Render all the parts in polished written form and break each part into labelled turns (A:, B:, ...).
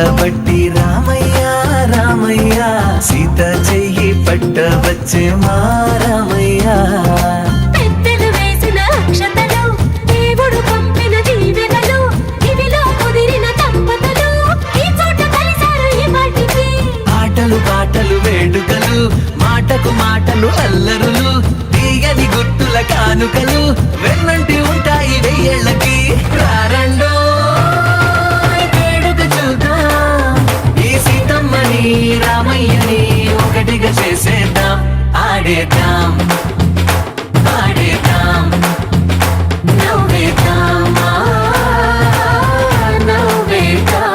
A: పట్టబట్టి రామయ్య రామయ్య సీత చెయ్యి పట్టవచ్చే మా రామయ్య.
B: పెద్దలు వేసిన అక్షతలు దేవుడు పంపిన దీవెనలు ఇవిలో కుదిరిన దంపతులు ఈ చోట కలిసారు ఈ వాటికి.
A: ఆటలు పాటలు వేడుకలు మాటకు మాటలు అల్లరులు తీయని గుర్తుల కానుకలు వెన్నంటి ఉంటాయి వెయ్యేళ్ళకి. రారండో వేడుక చూద్దాం ఈ సీతమ్మని రామయ్యని ఒకటిగా చేసేద్దాం. ఆడేద్దాం ఆడేద్దాం నవ్వేద్దాం నవ్వేద్దాం.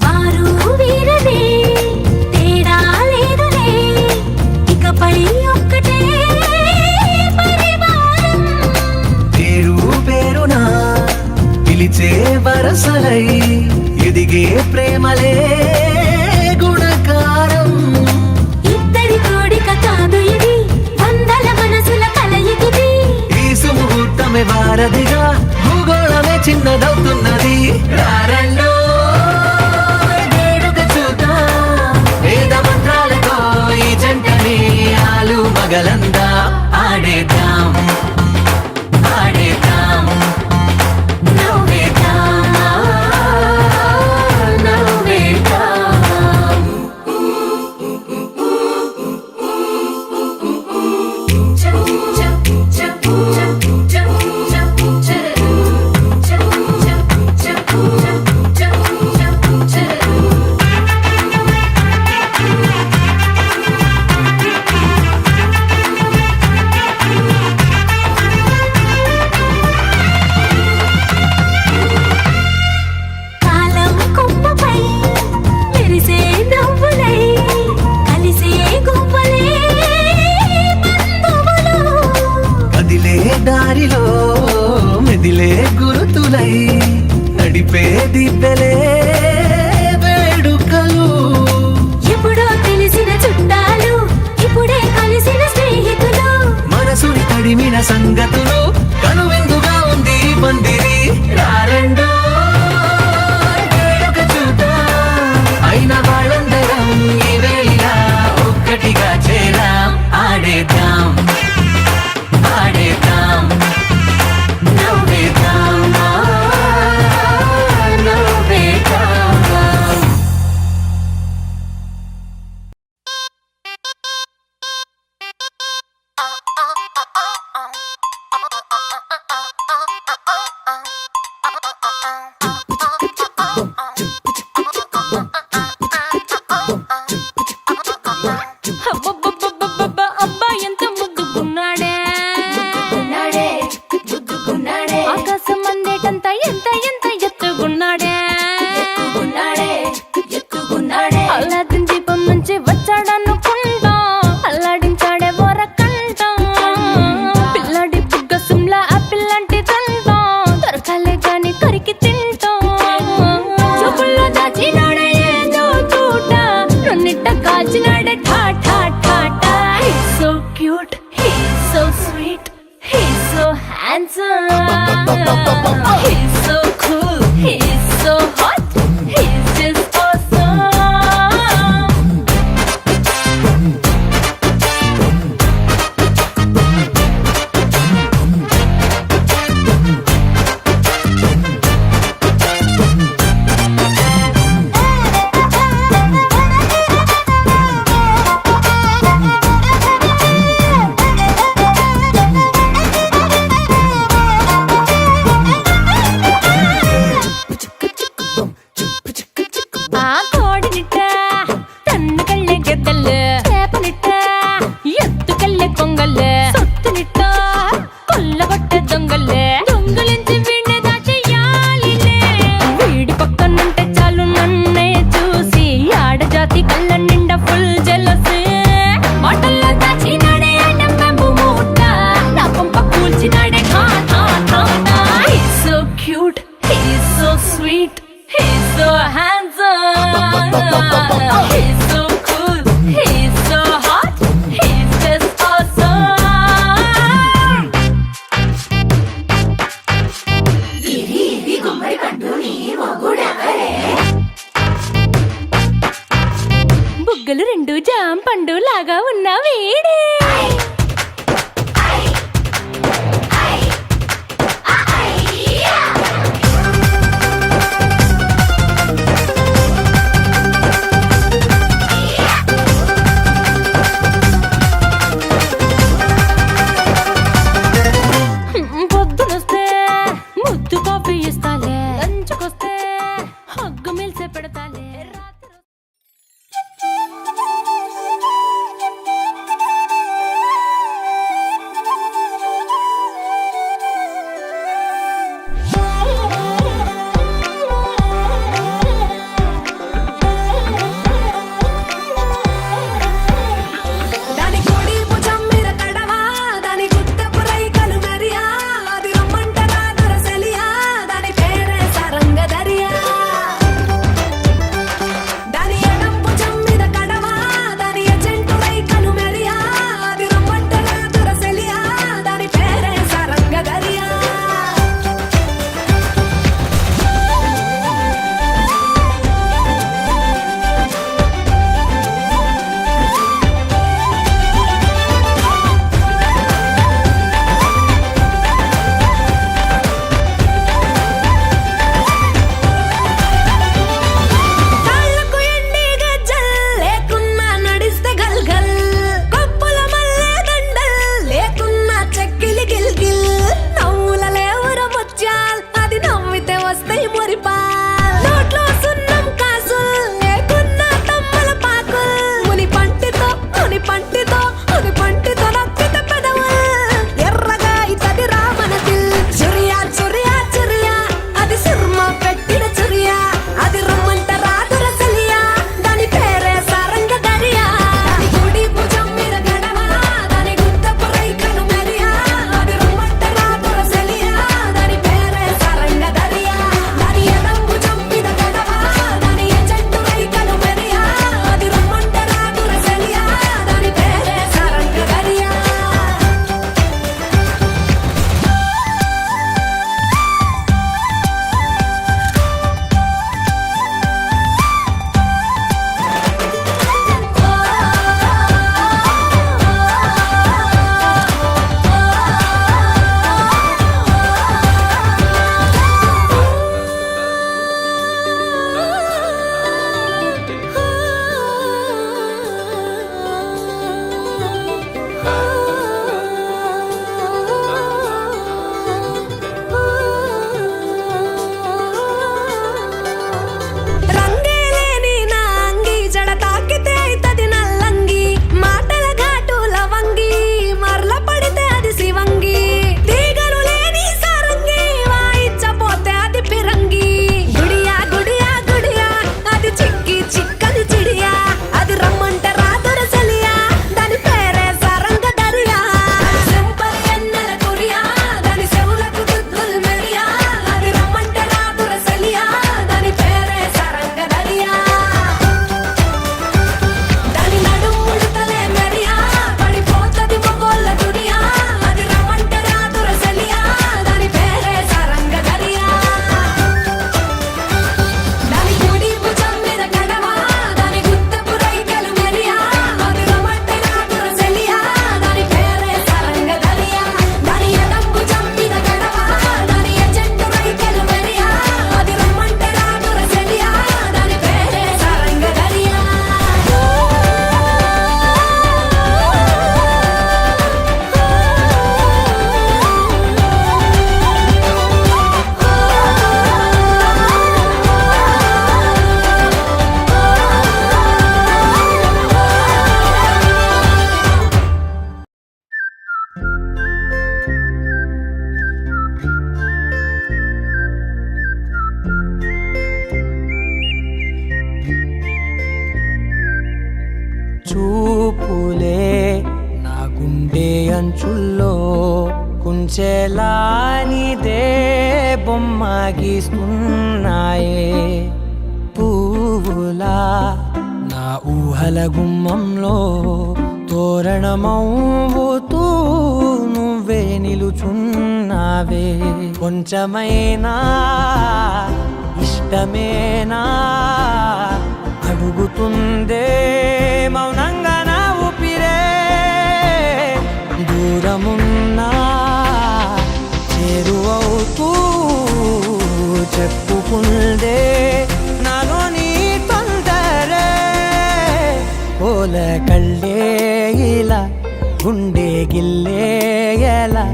B: వారు వీరనే తేడా లేదులే ఇకపై ఒక్కటే పరివారం.
A: పేరు పేరునా పిలిచే వరసలై ఎదిగే ప్రేమలే గుణకారం.
B: ఇద్దరి కోడిక కాదు ఇది వందల మనసుల కలయికిది.
A: ఈ సుముహూర్తమే వారధిగా భూగోళమే చిన్నదవుతున్నది. రారండో వేడుక చూద్దాం వేద మంత్రాలతో ఈ జంటని ఆలు మగలందా. ఆడేద్దాం ఆడేద్దాం నవ్వేద్దాం నవ్వేద్దాం.
B: కాలం కొమ్మపై మెరిసే నవ్వులై కలిసే గువ్వలే బంధువులు.
A: కదిలే దారిలో మెదిలే గురుతులై నడిపే దిబ్బెలే వేడుకలు.
B: ఎప్పుడో తెలిసిన చుట్టాలు ఇప్పుడే కలిసిన స్నేహితులు.
A: మనసుని తడిమిన సంగతులు కనువిందుగా ఉంది ఈ పందిరి. రారండో వేడుక చూద్దాం అయిన వాళ్ళందరం ఈ వేళ ఒక్కటిగా చేరాం. ఆడేద్దాం ఆడేద్దాం నవ్వేద్దాం నవ్వేద్దాం.
B: అబ్బబ్బబ్బబ్బబ్బ, అబ్బాయి ఎంత ముద్దుకున్నాడే ఆకాశం అందేటంత ఎంత ఎంత ఎత్తుకున్నాడే. అల్లాదిన్ దీపం నుంచి వచ్చాడనుకుంటా అల్లాడించాడే వరకంట. పిల్లాడి బుగ్గ సిమ్లా ఆపిల్ లాంటి దంట దొరకాలే గాని కరికి తింటాం. చూపుల్లో దాచినాడే ఏదో తూట నన్నిట్ట కాచినాడే ఠా ఠా ఠా ఠా. He's so cute, he's so sweet, he's so handsome, he's so cool, he's so hot, he's just awesome.
C: గుండె అంచుల్లో కుంచెలా నీదే బొమ్మ గీస్తున్నాయే పువ్వులా నా ఊహల గుమ్మంలో తోరణమవుతూ నువ్వే నిలుచున్నావే కొంచెమైనా ఇష్టమేనా అడుగుతుందే మౌనంగా నా ఊపిరే దూరమున్నా చేరువవుతూ చెప్పుకుందే నాలో నీ తొందరే పోల కళ్ళే ఇలా గుండె గిల్లే ఎలా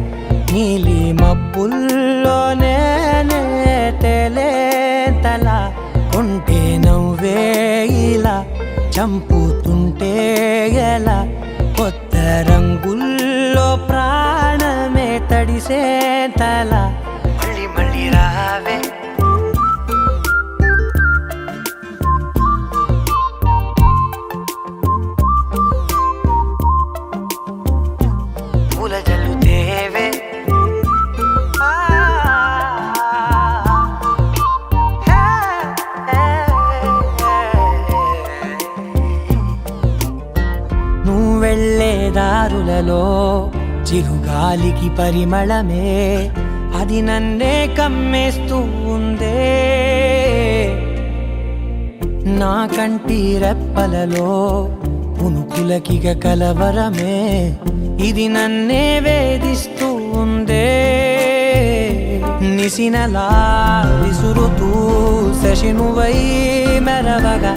C: నీలి మబ్బుల్లోనే తల కొంటే నవ్వే ఇలా చంపుతుంటే ఎలా కొత్త రంగుల్లో ప్రాణమే తడిసే తల మళ్ళీ మళ్ళీ రావే పూల జల్లుతేవే నువ్వెళ్ళే దారులలో చిరుగాలికి పరిమళమే అది నన్నే కమ్మేస్తూ ఉందే నా కంటి రెప్పలలో పునుకులకిగ కలవరమే ఇది నన్నే వేధిస్తూ ఉందే నిసినలా విసురుతూ శశినువై మెరవగా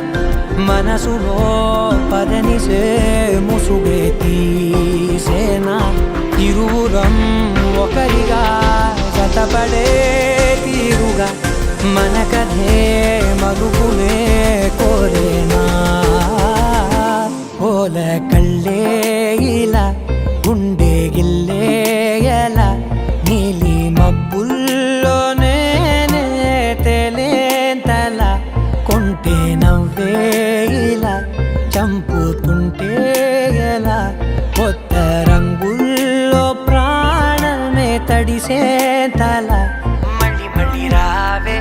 C: మనసులో పదనిసే ముసుగే తీసేనా ఇరువురం ఒకరిగా జతపడే తీరుగా మన కథే మరుగునే కోరేనా పోల కళ్ళే ఇలా గుండె గిల్లే ఎలా నీలి మబ్బుల్లోనే తేలేంతల కొంటే నవ్వే ఇలా చంపుతుంటే ఎలా కొత్త రంగుల్లో ప్రాణమే తడిసే తల మళ్ళీ మళ్ళీ రావే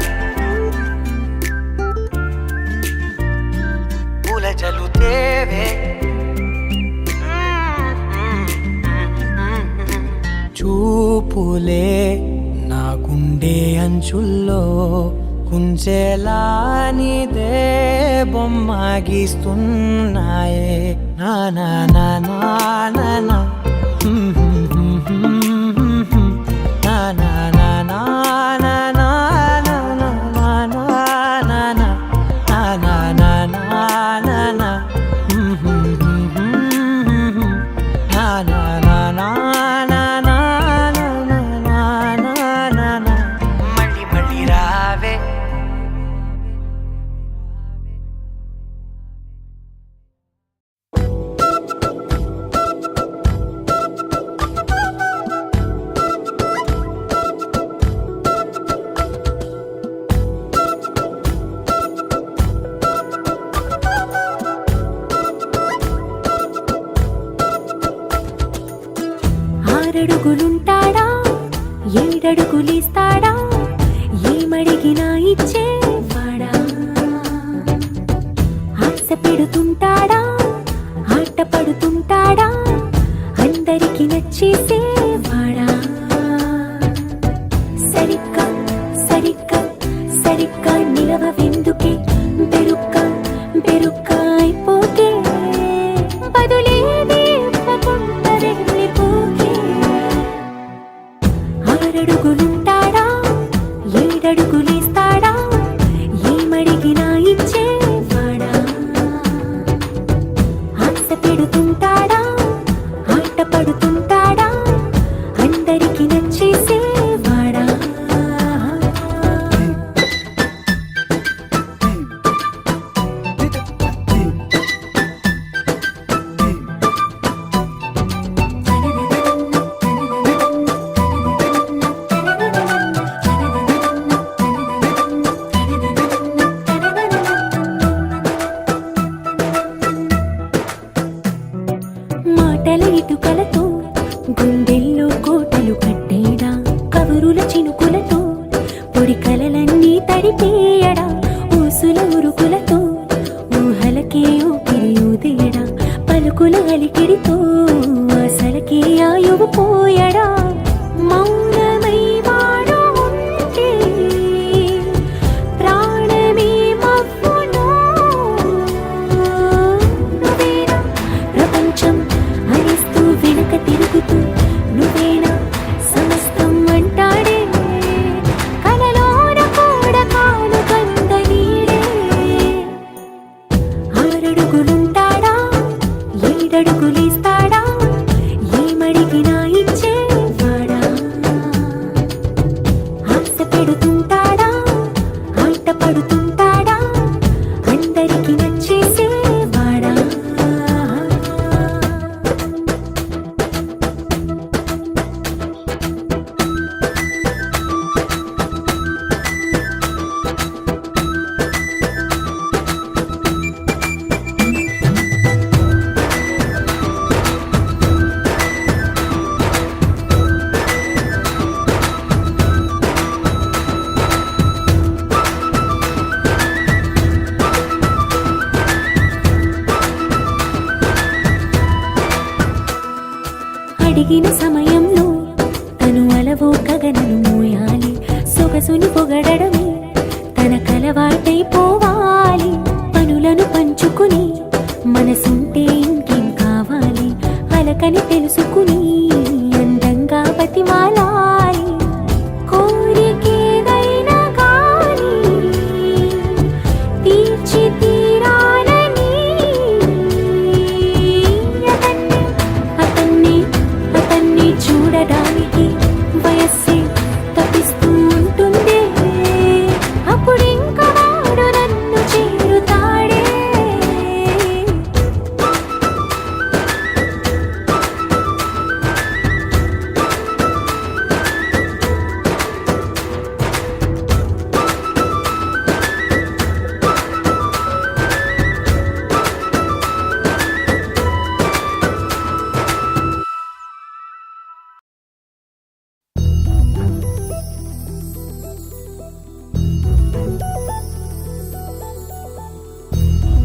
C: పూల జల్లుతేవే చూపులే నా గుండె అంచుల్లో కుంచెలా నీదే బొమ్మ గీస్తున్నాయే నా నా నా నా నా నా నా నా నా నా నా నా నా నా మళ్ళీ మళ్ళీ రావే
B: ఆరడుగులుంటాడా ఏడడుగులిస్తాడా ఏమడిగినా ఇచ్చేవాడా ఆశ పెడుతుంటాడా ఆట పడుతుంటాడా అందరికి నచ్చేసేవాడా సరిగ్గా సరిగ్గా సరిగ్గా నిలవెందుకే బెరుక్క బెరుక్క అయిపోతే బదులేది ఇవ్వకుండా వెళ్ళిపోతే ఆరడుగులుంటాడా ఏడడుగులేస్తాడా ఏమడిగినా ఇచ్చేవాడా ఆశ పెడుతుంటాడా ఆట పడుతుంటాడా అందరికి నచ్చేసేవాడా మాటల ఇటుకలతో గుండెల్లో కోటలు కట్టేడా కబురుల చినుకులతో పొడి కలలన్నీ తడిపేయడా ఊసుల ఉరుకులతో ఊహలకే ఊపిరి ఊదేయడా పలుకుల అలికిడితో అసలకే ఆయువు పోయడా మౌనమై వాడు ఉంటే ప్రాణమే మవ్వును నువ్వేనా ప్రపంచం హరిస్తూ వెనక తిరుగుతూ నువ్వేనా సమస్తం అంటాడే కలలోన కూడా కాలు కంద నీడే ఆరడుగులుంటాడా ఏడడుగులేస్తాడా ఏమడిగినా ఇచ్చేవాడా ఆశ పెడుతుంటాడా ఆట పడుతుంటాడా అందరికి నచ్చేసేవాడా అడిగిన సమయంలో తను అలవో గగనను మోయాలి సొగసుని పొగడమే తనకలవాటైపోవాలి పనులను పంచుకుని మనసుంటే ఇంకేం కావాలి అలకని తెలుసుకుని అందంగా బతిమాలాలి కోరికేదైనా కానీ తీర్చి తీరాలని అతన్ని చూడడానికి వయస్సే తప్పిస్తూ ఉంటుంది అప్పుడింక వాడు నన్ను చేరుతాడే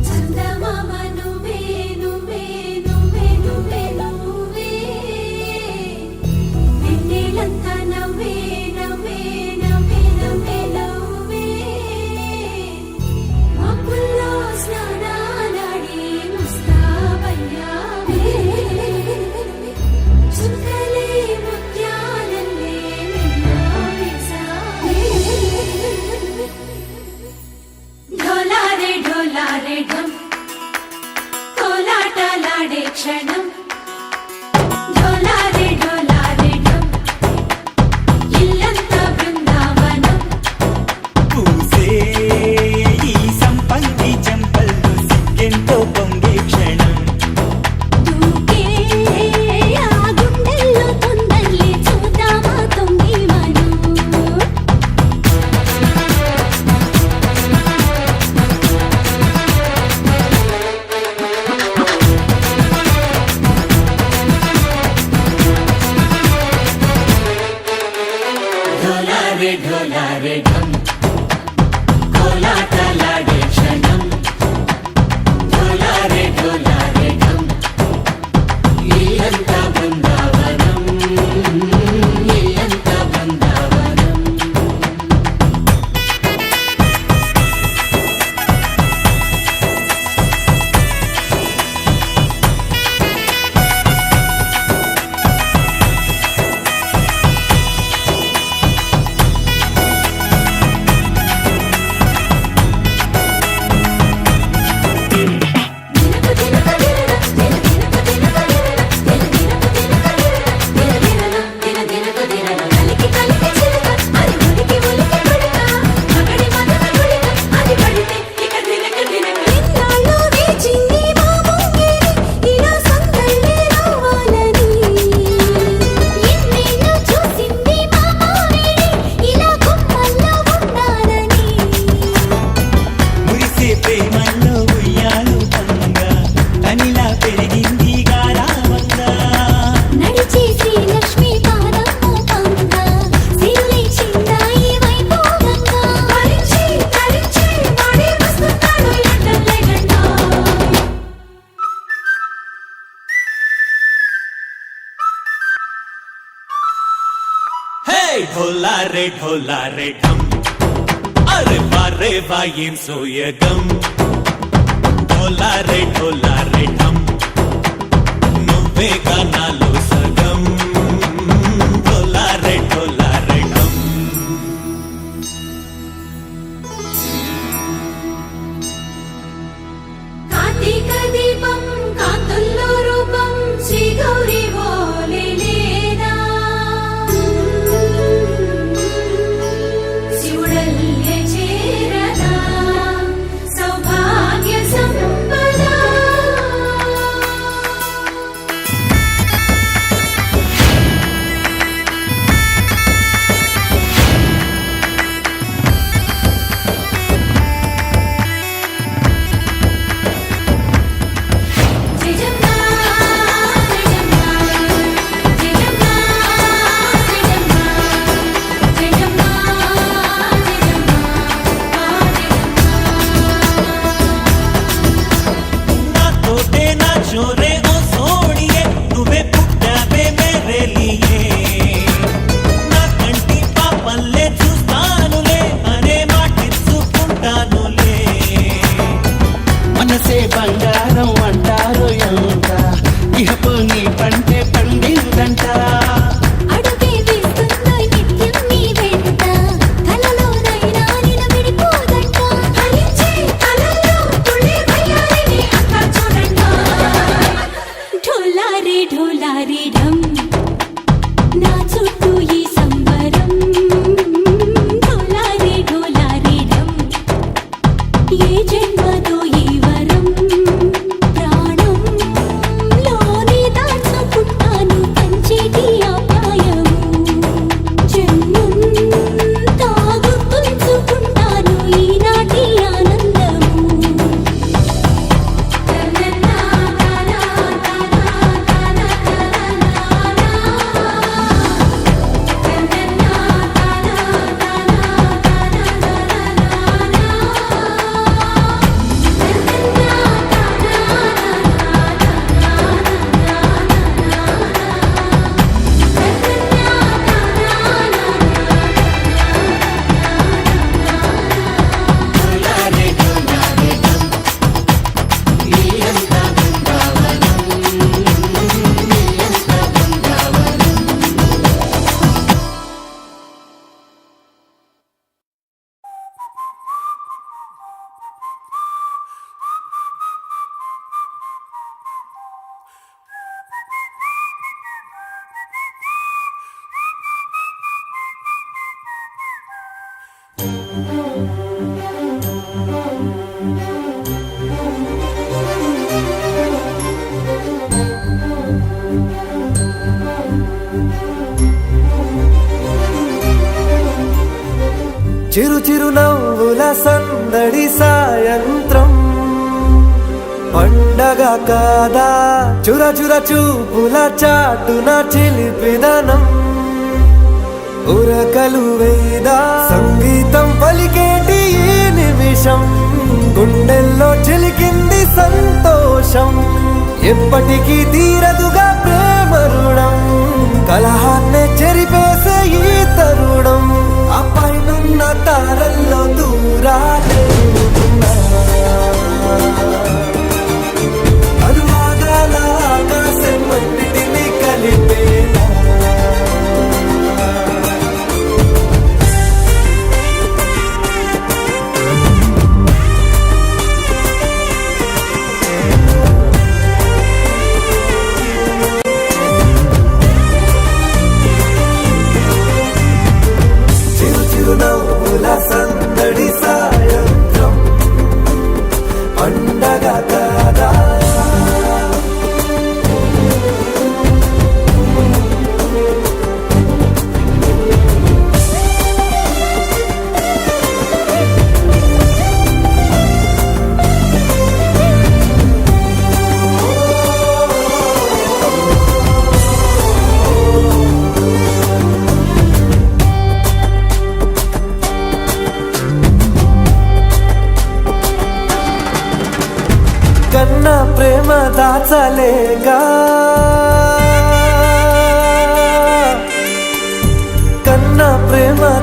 B: చందమామ నువ్వే నువ్వే నువ్వే నువ్వే నువ్వే వెన్నెలంతా నవ్వే నవ్వే నవ్వే నవ్వే నవ్వే మబ్బుల్లో స్నానాలాడి ముస్తాబయ్యావే చుక్కలే ముత్యాలల్లే వెన్నవేశావే ఢోలారే ఢోలారే ఢమ్ కోలాటలాడే క్షణం ఢోలారే ఢోలారే ఢమ్ ఇల్లంతా బృందావనం
D: పూసే ఈ సంపంగి చెంపల్లో సిగ్గెంతో పొంగే క్షణం
B: దూకే ఆ గుండెల్లో తొందరలే చూద్దామా తొంగి మనం
A: ఢోలారే ఢోలారే ఢమ్ కోలాటలాడే క్షణం ఢోలారే ఢోలారే ఢమ్ ఇల్లంతా బృందావనం ఇల్లంతా బృందావనం
D: ढोला रे ढम अरे वारे वायें सोयगम ढोला रे ढम నువ్వే గానాలో సగం ढोला रे ढम
B: కార్తీక దీపం కాంతుల్లో రూపం శ్రీ గౌరీ ఓలే లేదా శివుడల్లే చేరదా సౌభాగ్య సంపద జయజమ్మా జయజమ్మా జయజమ్మా జయజమ్మా
D: నా తోటే నా చోరే ఓ సోడియే నువ్వే పుట్టావే మేరే లియే నా కంటి పాపల్లే చూస్తానులే అనే మాటిచ్చుకుంటానులే
E: మనసే బంగారం అంటారు ఎంత ఇహపు నీ పంటే పండిందంట
B: అడుగే వేస్తుందో నిత్యం నీ వెంట కలలోనైనా నిలబడిపోదంట ఫలించే కలల్లో తుళ్ళే వయ్యారిని అంతా చూడంట ఢోలా రే ఢమ్ నా చుట్టూ ఈ సంబరం ఢోలా రే ఢమ్ ఏ జన్మదో ఈ వరం ప్రాణంలోనే దాచుకుంటాను కంచేటి ఆప్యాయము జన్మంతా గుర్తుంచుకుంటాను ఈనాటి ఆనందము
C: చిరు చిరు నవ్వుల సందడి సాయంత్రం పండగ కాదా చుర చుర చూపుల చాటున చిలిపిదనం ఉరకలు వేదా సంగీతం పలికేటి ఈ నిమిషం గుండెల్లో చిలికింది సంతోషం ఎప్పటికీ తీరదుగా ప్రేమ రుణం కలహాన్నే చెరిపేసే ఈ తరుణం ఆ పైనున్న తారల్లో దూరాలే ఉన్నా. అనువాదాల ఆకాశం అన్నిటినీ కలిపేలా చిరు చిరు నవ్వుల సందడి సాయం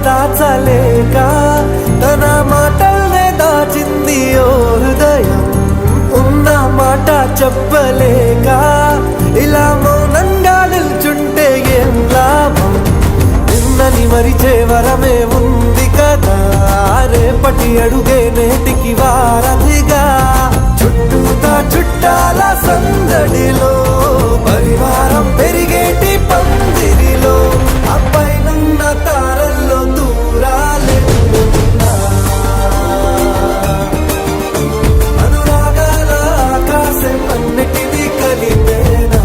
C: దాచలేక తన మాటల్నే దాచింది ఓ హృదయం. ఉన్న మాట చెప్పలేక ఇలా మౌనంగా నిల్చుంటే ఏం లాభం? నిన్నని మరిచే వరమే ఉంది కదా, రేపటి అడుగే నేటికి వారధిగా. చుట్టూతా చుట్టాల సందడిలో పరివారం పెరిగేటి పందిరిలో అబ్బాయినున్న తారల్లో దూరాలెన్నున్నా అనురాగాల ఆకాశం అన్నిటినీ కలిపేనా.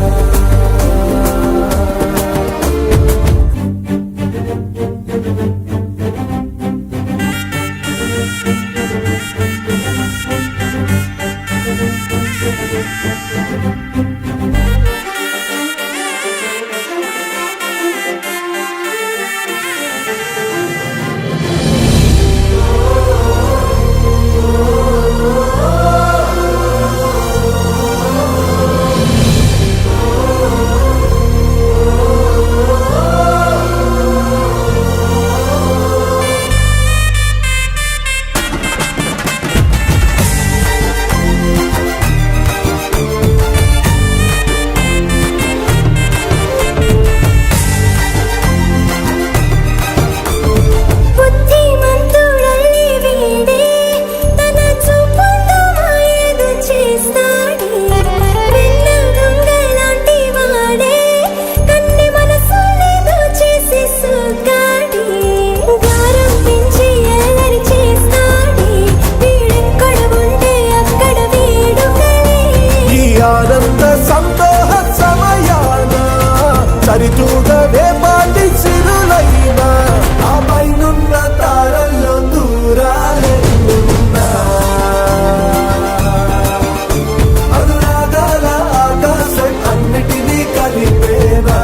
B: బుద్ధిమంతుడల్లి వీడే తన చూపుతో మాయేదో చేస్తాడే. వెన్న దొంగలాంటి వాడే కన్నె మనసులేదో చేసి సోగాడే. గారం పెంచి అల్లరి చేస్తాడే, వీడెక్కడ ఉంటే అక్కడ వేడుకలే.
C: ఈ ఆనంద సంతోష సమయాన సరిచూడవే పాటి సిరులైనా ఆ పైనున్న తారల్లో దూరాలెన్నున్నా అనురాగాల ఆకాశం అన్నిటినీ కలిపేనా.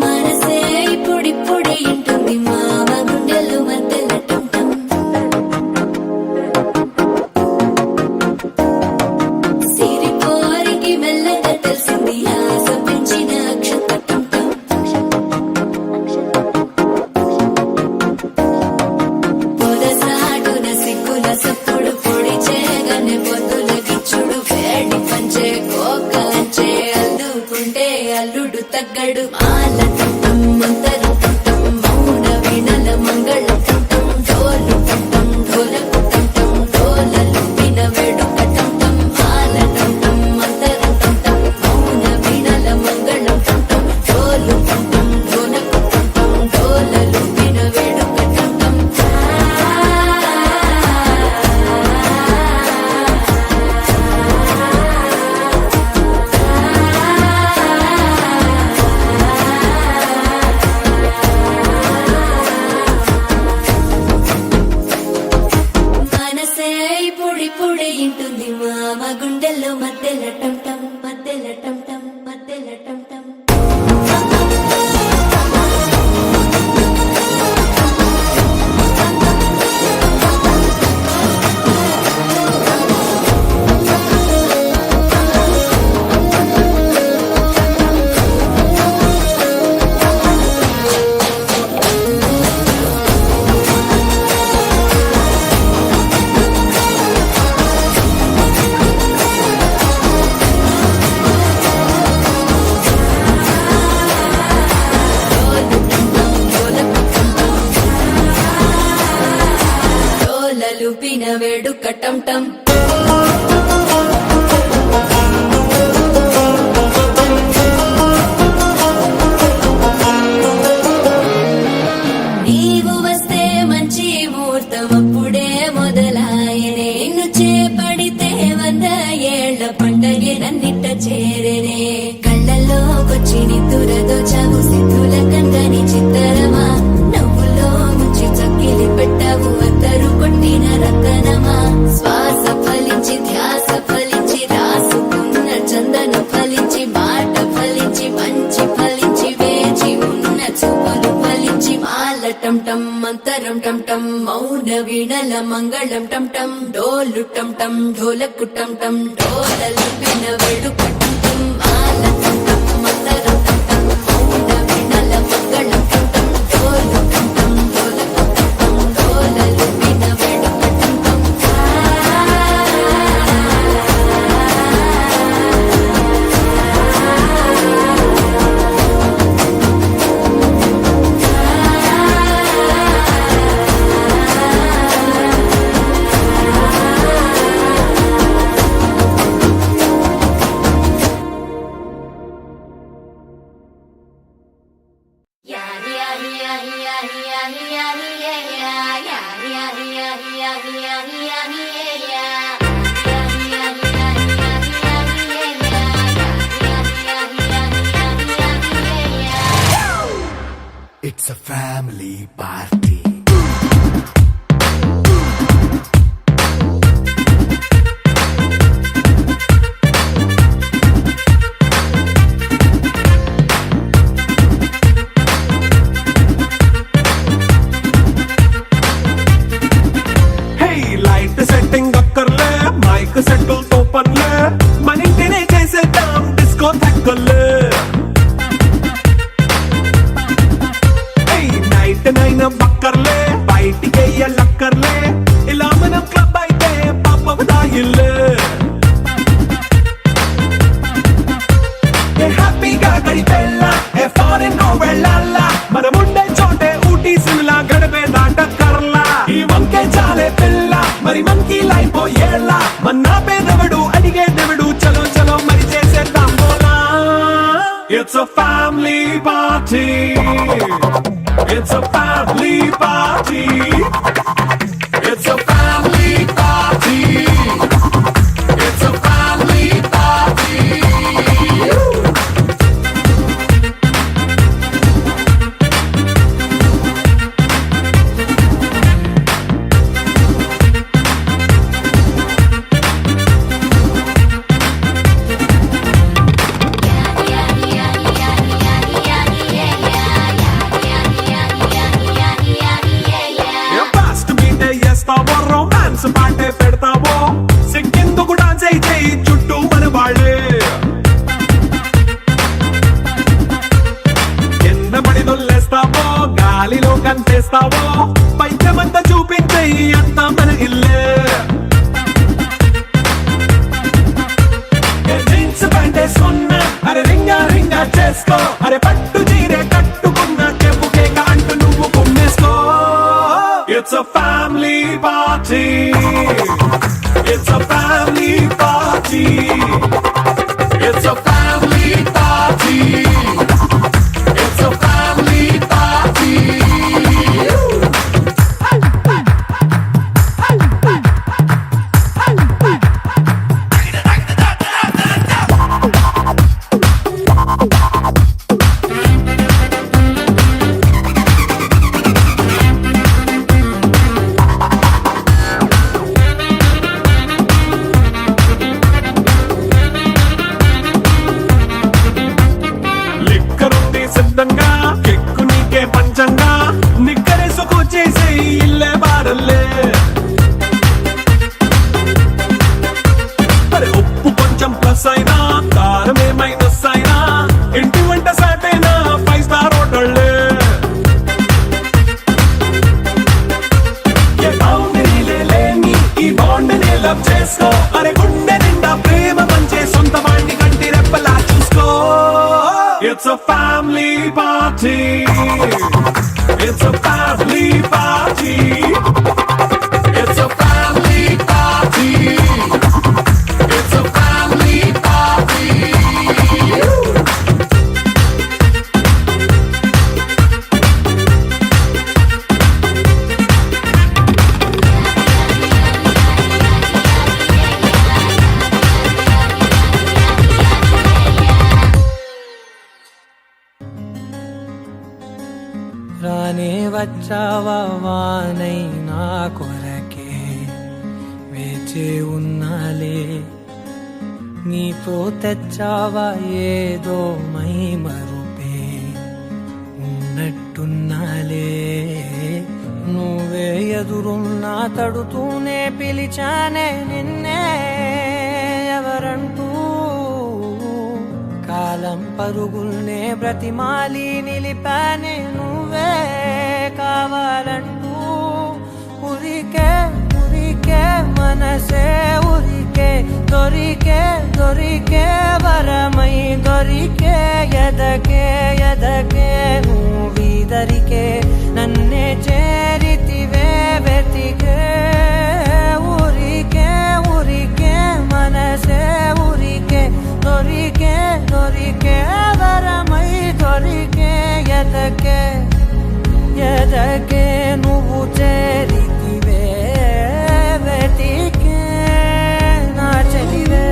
B: మనసే ఇప్పుడిప్పుడే ఇంటుంది మామ గుండెలు మధ్యల టుంటం. సిరిపోరికి మెల్లగా తెలిసింది ఆశ పెంచిన అక్షత టుంటం. పొదసాటున సిగ్గుల సప్పుడు పొడి చేయగానే పొద్దుల గిచ్చుడు వేడి పంచే కోకలంచే అల్లుకుంటే అల్లుడు తగ్గడు. మాల టుంటం మంతరు టుంటం మౌన వీణల మంగళ టుంటం డోలు టుంటం డోలకు టుంటం డోలలు విన వేడుక టుంటం. మాల టుంటం మంతరు టుంటం మౌన వీణల మంగళ టుంటం డోలు టుంటం డోలకు టుంటం డోలలు విన వేడుక టుంటం. ఆ లూపిన వేడుక టం టం నీవు వస్తే మంచి ముహూర్తం అప్పుడే మొదలాయనే నిన్ను చేపడితే 100 ఏళ్ల పండగే నన్నిట్ట చేరేనే కళ్ళల్లోకొచ్చి నిద్దురదోచావు సిద్ధుల కందని చిత్తరమా నవ్వులో ముంచి చక్కిలి పెట్టావు అత్తరు కొట్టిన రతనమా శ్వాస ఫలించి ధ్యాస ఫలించి రాసుకున్న చందన ఫలించి మాట ఫలించి మంచి ఫలించి వేచి ఉన్న చూపులు ఫలించి మాల టం టం మంతరం టం టం మౌన వీణల మంగళం టం టం డోలు టం టం ఢోలకు టం టం డోలలు విన వేడుక టం టం మాల టం టం మంతరం టం టం మౌన వీణల మంగళం టం టం డోలు టం టం ఢోలకు టం టం డోలలు విన వేడుక టం టం
C: It's a family party. Hey, light setting అక్కర్లే మైక్ సెట్టుల్ తో పర్లే మన ఇంటినే చేసేద్దాం డిస్కో థక్కర్లే నైట్ నైన్ బక్కర్లే బయటికి లక్కర్లే ఇలా మనం క్లబ్ అయితే పాపదాయిల్లే హ్యాపీగా గడిపెళ్ళ ఫారెన్ వెళ్ళాలా మనం ఉండే చోటే ఊటీ సిమ్లా గడిపే దాటక్కర్లా ఈ వంకే చాలే పిల్ల మరి మనకి లైఫ్ ఏళ్ళ మన్నా పేదవడు అడిగేదెవడు చలో చలో మరి చేసేద్దాం బోలా It's a family party. It's a family party. It's a family party. It's a family party. Fast మీటే చేస్తావో రొమాన్స్ పాటే పెడతావో సిక్కిందుకు డాన్స్ అయితే చుట్టూ మన వాళ్ళే కింద పడి దొల్లేస్తావో గాలిలో కంటేస్తావో పైకమంతా చూపించే అంతా మన ఇల్లే జీన్స్ ప్యాంట్ వేసుకున్నా అరే రింగా రింగా చేసుకో అరే పట్టు చీరే కట్టుకున్న చెప్పుకే అంటూ నువ్వు కుమ్మేసుకో It's a family party. It's a family party. It's a family party. It's a family party. లిక్కరుంది సిద్ధంగా కెక్కు నీకే పంచంగా నిక్కరేసుకు చేసే ఇల్లే బారల్లే అరే ఉప్పు కొంచెం ప్లస్ అయినా కారమే మైనస్ అయినా ఇంటి వంట సాటైనా 5 స్టార్ హోటళ్ళే ఏ బౌండరీలే లేని ఈ బాండ్ ని లవ్ చేసుకో అరే గుండె నిండా ప్రేమ పంచే సొంత వాణ్ణి కంటి రెప్పలా చూసుకో It's a family party. It's a family party. It's a family
F: వచ్చావా వానై నా కొరకే వేచి ఉన్నాలే నీతో తెచ్చావా ఏదో మై మరుపే ఉన్నట్టున్నాలే నువ్వే ఎదురున్నా తడుతూనే పిలిచానే నిన్నే ఎవరంటూ కాలం పరుగుల్నే బ్రతిమాలి నిలిపానే నువ్వే కావాలంటూ ఉరికే ఉరికే మనసే ఉరికే దొరికే దొరికే వరమై దొరికే ఎదకే ఎదకే నువ్విదరికే నన్నే చేరితివే వెతికే ఊరికే ఊరికే మనసే ఊరికే దొరికే దొరికే వరమై దొరికే ఎదకే ఎదకే నువ్వు చేరితివే వెతికే నా చెలివే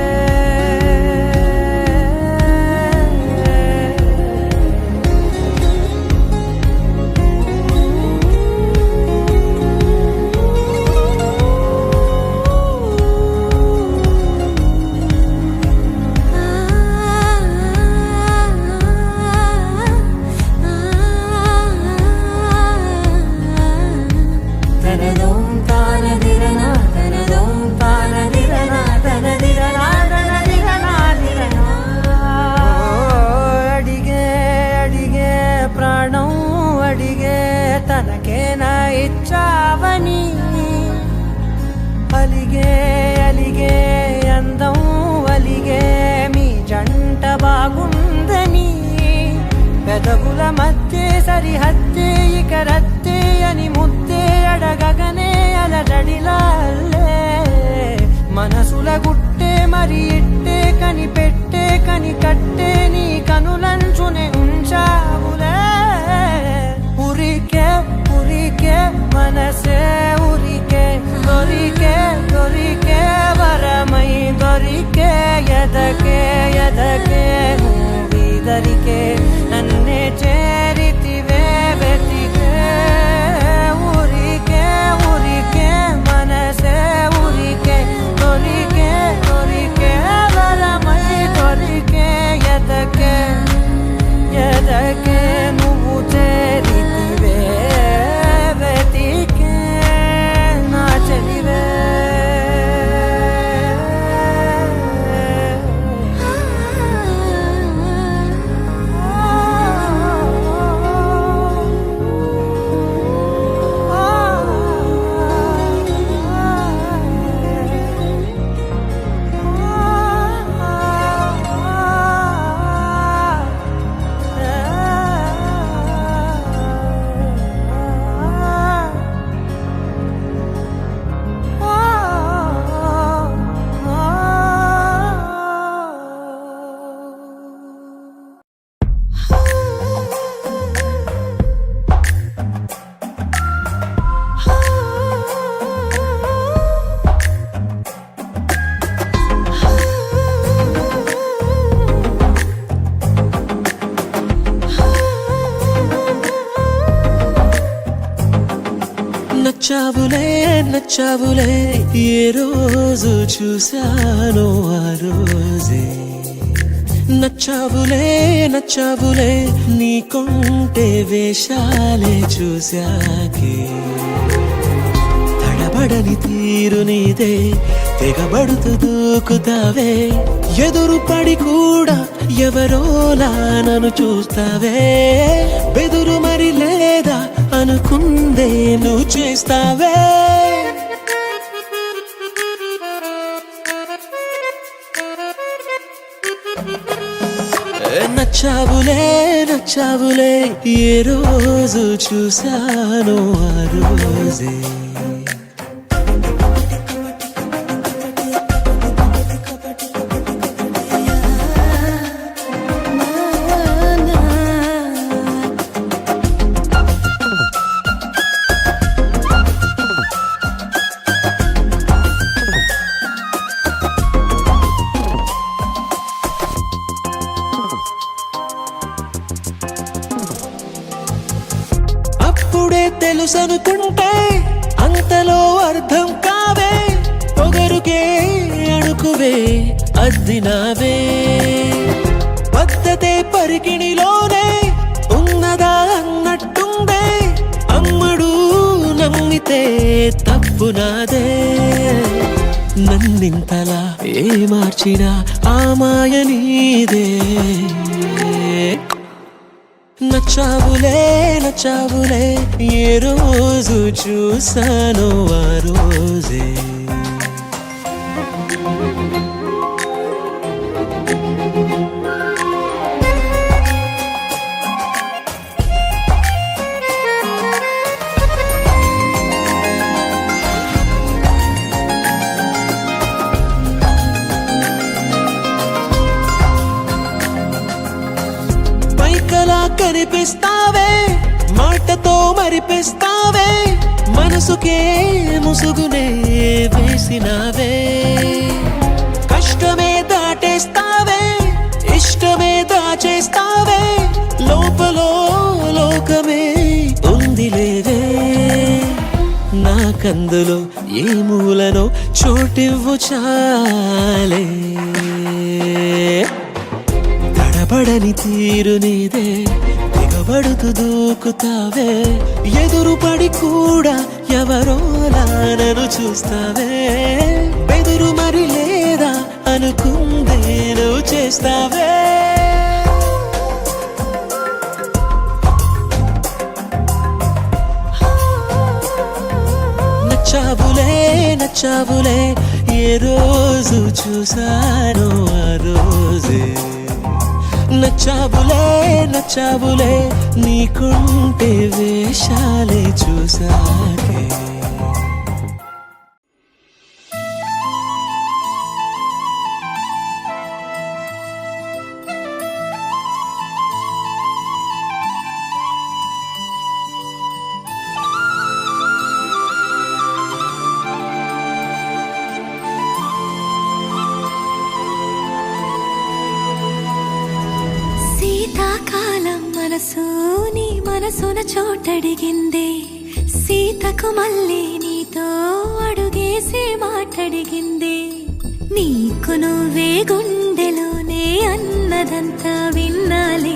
F: అడిగే అడిగే ప్రాణం అడిగే తనకేనా ఇచ్చావని అలిగే అలిగే అందం అలిగే మీ జంట బాగుందని పెదవుల మధ్య సరిహద్దే ఇక రద్దే అని ముద్దే అడగగనే అలజడిలాల్లే మనసుల గుట్టే మరి ఇట్టే కని పెట్టే కని కట్టే నీ కనులంచునే ఉంచావులే ఉరికే ఉరికే మనసే ఉరికే దొరికే దొరికే వరమై దొరికే ఎదకే ఎదకే నువ్విదరికే నన్నే చేరితివే వెతికే ఊరికే ఊరికే మనసే ఊరికే దొరికే దొరికే వరమై దొరికే ఎదకే ఎదకే నువ్వు చేరితివే వెతికే నా చెలివే
D: నచ్చావులే నచ్చావులే ఏ రోజు చూశానో ఆ రోజే నచ్చావులే నచ్చావులే నీ కొంటే వేషాలే చూశాకే తడబడని తీరు నీదే తెగబడుతూ దూకుతావే ఎదురు పడి కూడా ఎవరోలా నన్ను చూస్తావే బెదురు మరి లేదా అనుకుందే నువ్వు చేస్తావే నచ్చావులే నచ్చావులే ఏ రోజు చూశానో ఆ రోజే నాలో అర్థం కావే పొగరుకే అణుకువే అద్దినావే పద్ధతే పరికిణిలోనే ఉన్నదా అన్నట్టుందే అమ్మడు నమ్మితే తప్పు నాదే నన్నింతలా ఏ మార్చినా ఆ మాయ నీదే నచ్చావులే నచ్చావులే ఏ రోజు చూసానో ఆ రోజే పైకలా కనిపిస్తావే మాటతో మరిపిస్తావే మనసుకే ముసుగునే వేసినావే కష్టమే దాటేస్తావే ఇష్టమే దాచేస్తావే లోపల లోకమే ఉందిలేవే నాకందులో ఏ మూలనో చోటివ్వు చాలే తడబడని తీరు నీదే దిగబడుతూ దూకుతావే ఎదురుపడి కూడా ఎవరోలా నన్ను చూస్తావే బెదురు మరి లేదా అనుకుందే నువ్వు చేస్తావే నచ్చావులే నచ్చావులే ఏ రోజు చూసానో ఆ రోజే నచ్చావులే నచ్చావులే నీకుంటే వేషాలే చూసాకే
B: శీతాకాలం మనసు నీ మనసున చోటడిగిందే సీతకు మళ్ళీ నీతో అడుగేసి మాటడిగిందే నీకు నువ్వే గుండెలోనే అన్నదంతా విన్నాలి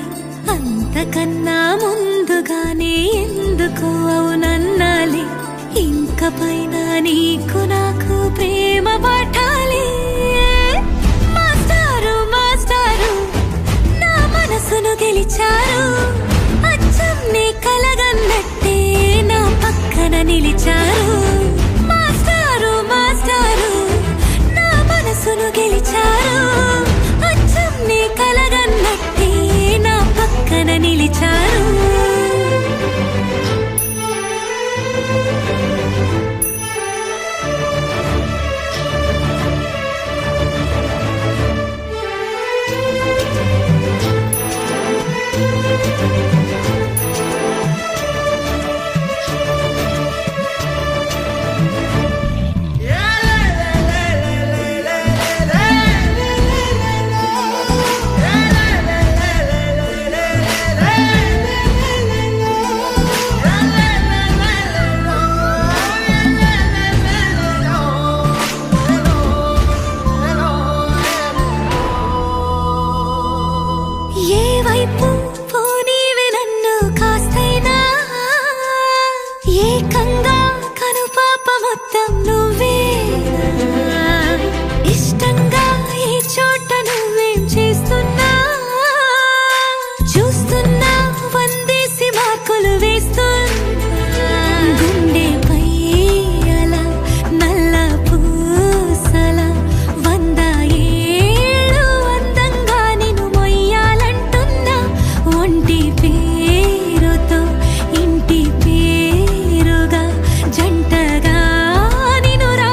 B: అంతకన్నా ముందుగానే ఎందుకు అవునన్నాలి ఇంక పైన నీకు నాకు ప్రేమ పట్టాలి మాస్టారు మాస్టారు నా మనసును గెలిచారు అచ్చం నీ కలగన్నట్టే నా పక్కన నిలిచారు మాస్టారు మాస్టారు నా మనసును గెలిచారు అచ్చం నీ కలగన్నట్టే నా పక్కన నిలిచారు ఏ వైపు పోనీవి నన్ను కాస్తైనా ఏకంగా కనుపాప మొత్తం నువ్వే ఇష్టంగా ఏ చోట నువ్వేం చేస్తున్నా చూస్తున్నా వందేసి మార్కులు వేస్తున్నా గుండెపై అలా నల్ల పూసల 100 ఏళ్ళు అందంగా నిన్ను మొయ్యాలంటున్నా ఒంటి పేరుతో ఇంటి పేరుగా జంటగా నిన్ను రా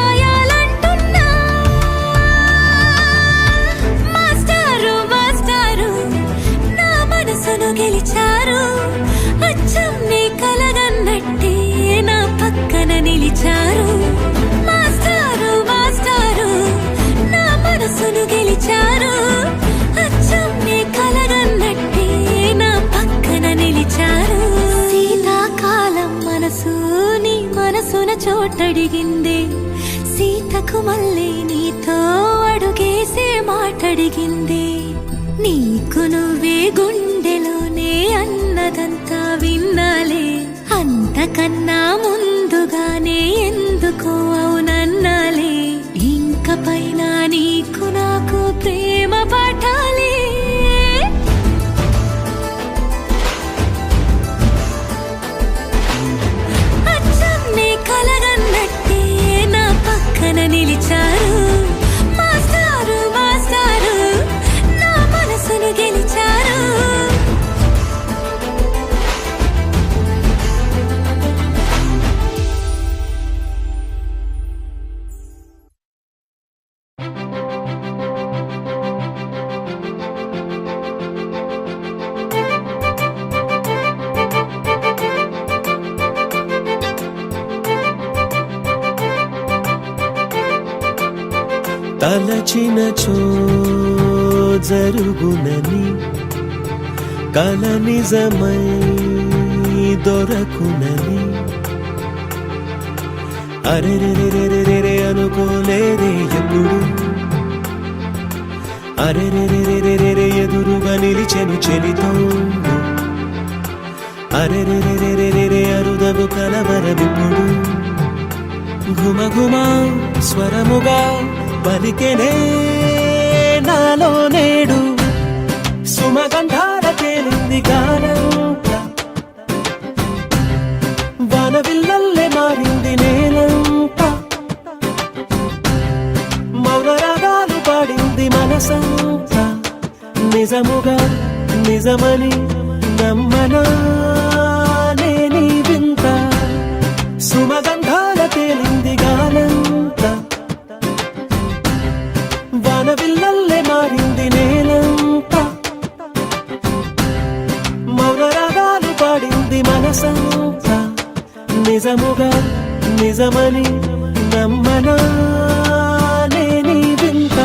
B: అడిగిందే సీతకు మళ్ళీ నీతో అడుగేసే మాటడిగిందే నీకు నువ్వే గుండెలోనే అన్నదంతా విన్నాలే అంతకన్నా ముందుగానే ఎందుకో అవునన్నాలే ఇంక పైన నీకు నాకు ప్రేమ పాఠాలే అచ్చం నీ కలగన్నట్టే నా పక్కన నిలిచారు మాస్టారు మాస్టారు నా మనసును గెలిచారు
D: తలచినచో జరుగునని కల నిజమై దొరకునని అరెరెరెరెరెరె అనుకోలేదే ఎప్పుడు అరెరెరెరెరెరె ఎదురుగా నిలిచెను చెలితోడు అరెరెరెరెరెరె అరుదగు కలవరమిప్పుడు ఘుమఘుమ స్వరముగా పలికెనే నాలో నేడు సుమగంధాల తేలింది గానంత వానవిల్లల్లే మారింది నేలంత మౌనరాగాలు పాడింది మనసంత నిజముగా నిజమని నమ్మనా నేనీ వింత సుమగంధాల తేలింది గానంత వానవిల్లల్లే మారింది నేలంత మౌనరాగాలు పాడింది మనసంత నిజముగా నిజమని నమ్మనా నేనీ వింత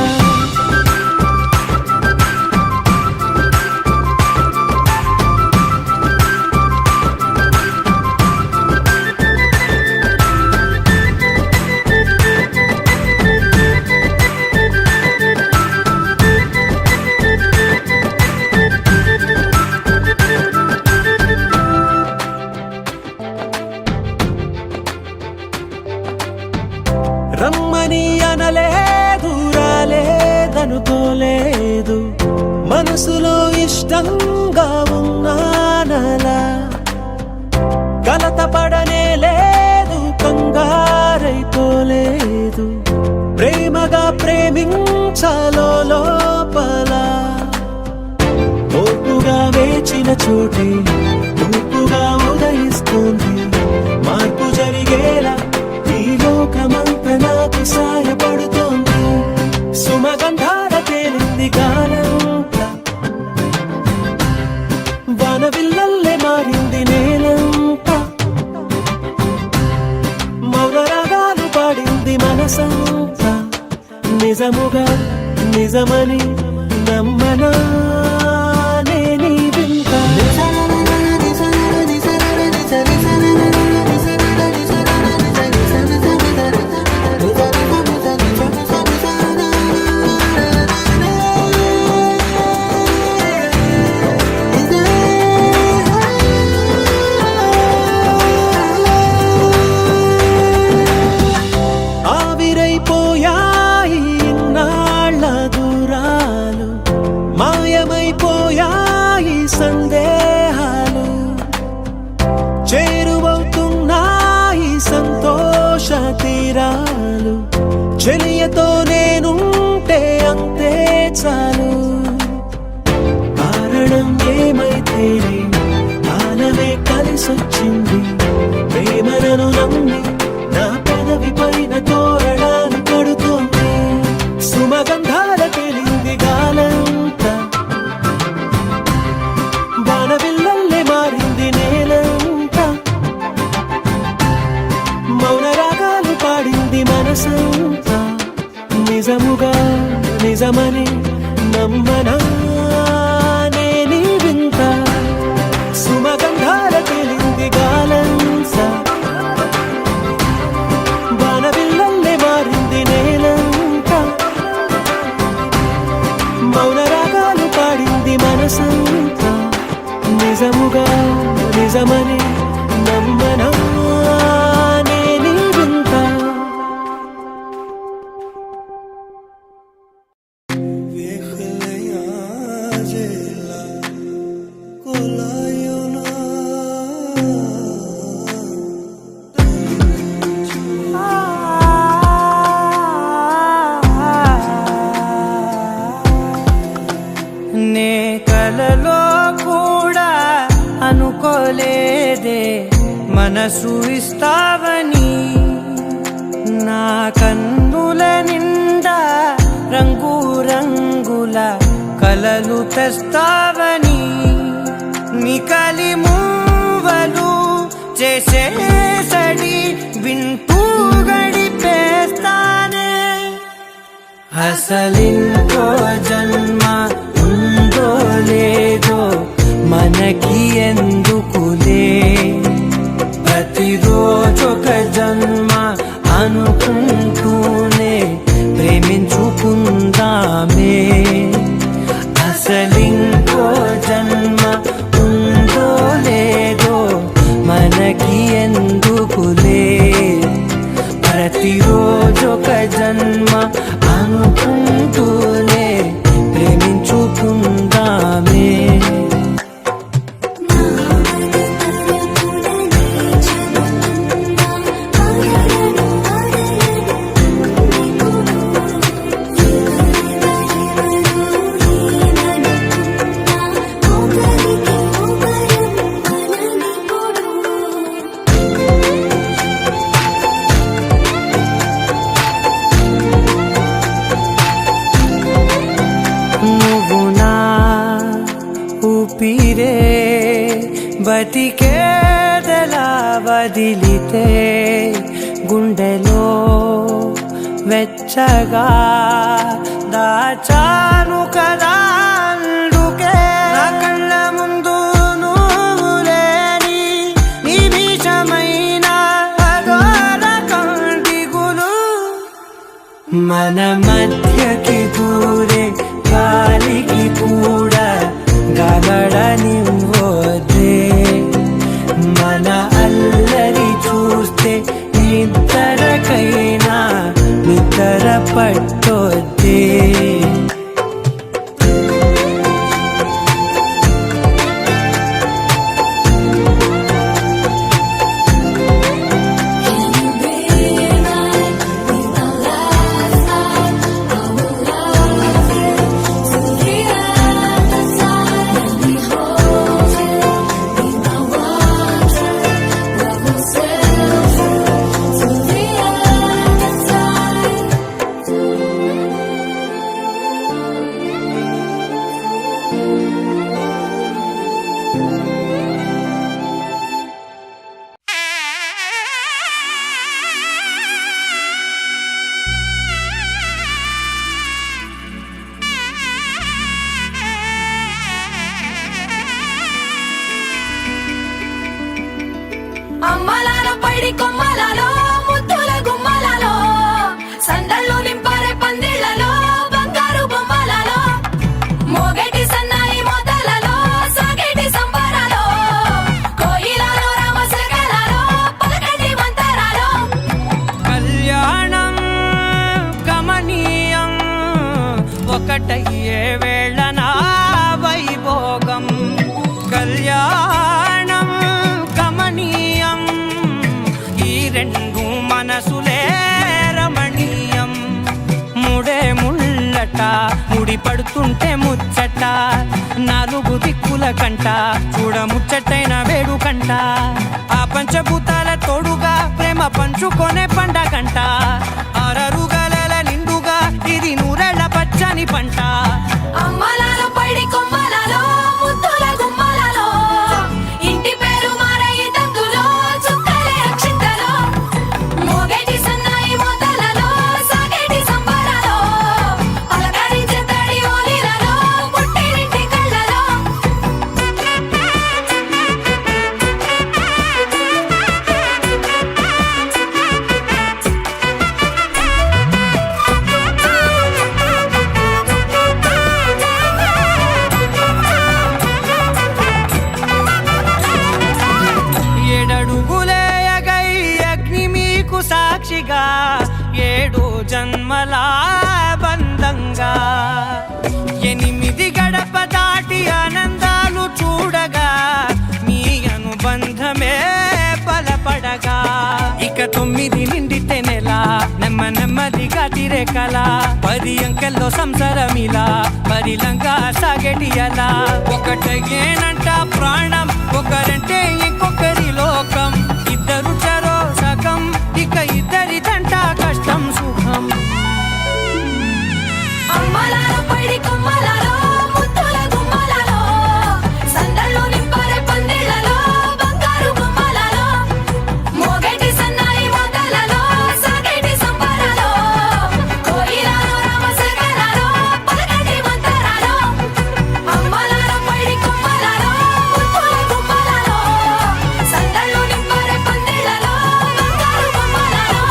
D: రమ్మని అనలేదు రాలేదనుకోలేదు మనసులో ఇష్టంగా ఉన్నానలా కలత పడనే లేదు కంగారైపోలేదు ప్రేమగా ప్రేమించాలో లోపల ఓపుగా వేచిన చోటే తూర్పుగా ఉదయిస్తుంది మార్పు జరిగేలా ఈ లోకమంత నాకు సాయపడుతోంది సుమగంధాల తేలింది గానంత వానవిల్లల్లే మారింది నేలంత మౌనరాగాలు పాడింది మనసంత నిజముగా నిజమని నమ్మనా నేనీ వింత ఆవిరైపోయాయి ఇన్నాళ్ళ దూరాలు మాయమైపోయాయి సందేహాలు చేరువవుతున్నాయి సంతోష తీరాలు చెలియతో నేనుంటే అంతే చాలు కారణం ఏమైతేనే కాలమే కలిసొచ్చింది ప్రేమలను నమ్మి నా పెదవి పైన తోరణాలు కడుతోంది సుమగంధాల తేలింది గాలంత వానవిల్లల్లే మారింది నేలంత మౌనరాగాలు పాడింది మనసంత నిజముగా నిజమని నమ్మనా నేనీ వింత సుమగంధాల తేలింది గాలంత నిజమని నమ్మనా నేనీ వింత
F: నే కలలో కూడా అనుకోలేదే మనసు ఇస్తావని నా కన్నుల నిండా రంగు రంగుల కలలు తెస్తావని నికలి మూవలు చేసేసడి వింటూ గడిపేస్తానే అసలింకో జన్మ ఉందో లేదో మనకి ఎందుకులే ప్రతిరోజొక జన్మ అనుకుంటూనే ప్రేమించుకుందామే అసలింకో జన్మ ఉందో లేదో మనకి ఎందుకులే ప్రతిరోజొక జన్మ అనుకుంటూనే ప్రేమించుకుందామే నువ్వు నా ఊపిరే బతికేదలా వదిలితే గుండెలో వెచ్చగా దాచాను కదా అందుకే నా కళ్ళ ముందు నువ్వు లేని నిమిషమైన అఘోర కంటిగులు మన మధ్యకి దూరే గాలికి కూడా గలడనివ్వదే మన అల్లరి చూస్తే నిద్రకైనా నిద్ర పట్టొద్దే
B: అమ్మలాల పైడి కొమ్మలలో ముద్దుల గుమ్మలలో సందళ్ళు నింపారే పందిళ్లలో బంగారు బొమ్మలలో మోగేటి సన్నాయి మోతలలో సాగేటి సంబరాలో కోయిలలో రామశకలలో పలకటి మంతరాలో
F: కళ్యాణం గమనీయం ఒకటయ్యే వేళ నా వైభోగం కళ్యాణం గమనీయం ఈ రెండు మనసులే రమణీయం ముడే ముళ్ళట ముడి పడుతుంటే ముచ్చట నాలుగు దిక్కుల కంట చూడ ముచ్చటైన వేడుకంట ఆ పంచభూతాల తోడుగా ప్రేమ పంచుకొనే పండగంట అరరుగల నిండుగా ఇది నూరెళ్ళ పచ్చని పంట
B: అమ్మలాల పైడి కొమ్మలలో ముద్దుల గుమ్మలలో ఇంటి పేరు మారయి తందులో చుక్కలే అక్షింతలో మోగేటి సన్నాయి మోతలలో సాగేటి సంబరాలో పలకరించే తడి ఓలిలలో పుట్టినింటి కళ్ళలో
F: సాక్షిగా 7 జన్మల బంధంగా 8 గడప దాటి ఆనందాలు చూడగా మీ అనుబంధమే బలపడగా ఇక 9 నిండితే నెల నెమ్మదిగా తిరే కల 10 అంకెల్లో సంసారమిలా పరిలంగా సాగేటి అలా ఒకటేనంట ప్రాణం ఒకరంటే ఇంకొకరి లోకం ఇద్దరు చరో సగం ఇక ఇద్దరిదంట కష్టం సుఖం
B: అమ్మలారో పైడి కొమ్మలారో ముత్తుల గుమ్మలారో సందల్లో నింపరే పందిళ్ళలో బంగారు గుమ్మలారో మోగేటి సన్నాయి మోతలలో సాగేటి సంబరాలో కోయిలారో రామశేఖరారో పలకేటి మంతరాలో అమ్మలారో పైడి కొమ్మలారో ముత్తుల గుమ్మలారో సందల్లో నింపరే పందిళ్ళలో బంగారు గుమ్మలారో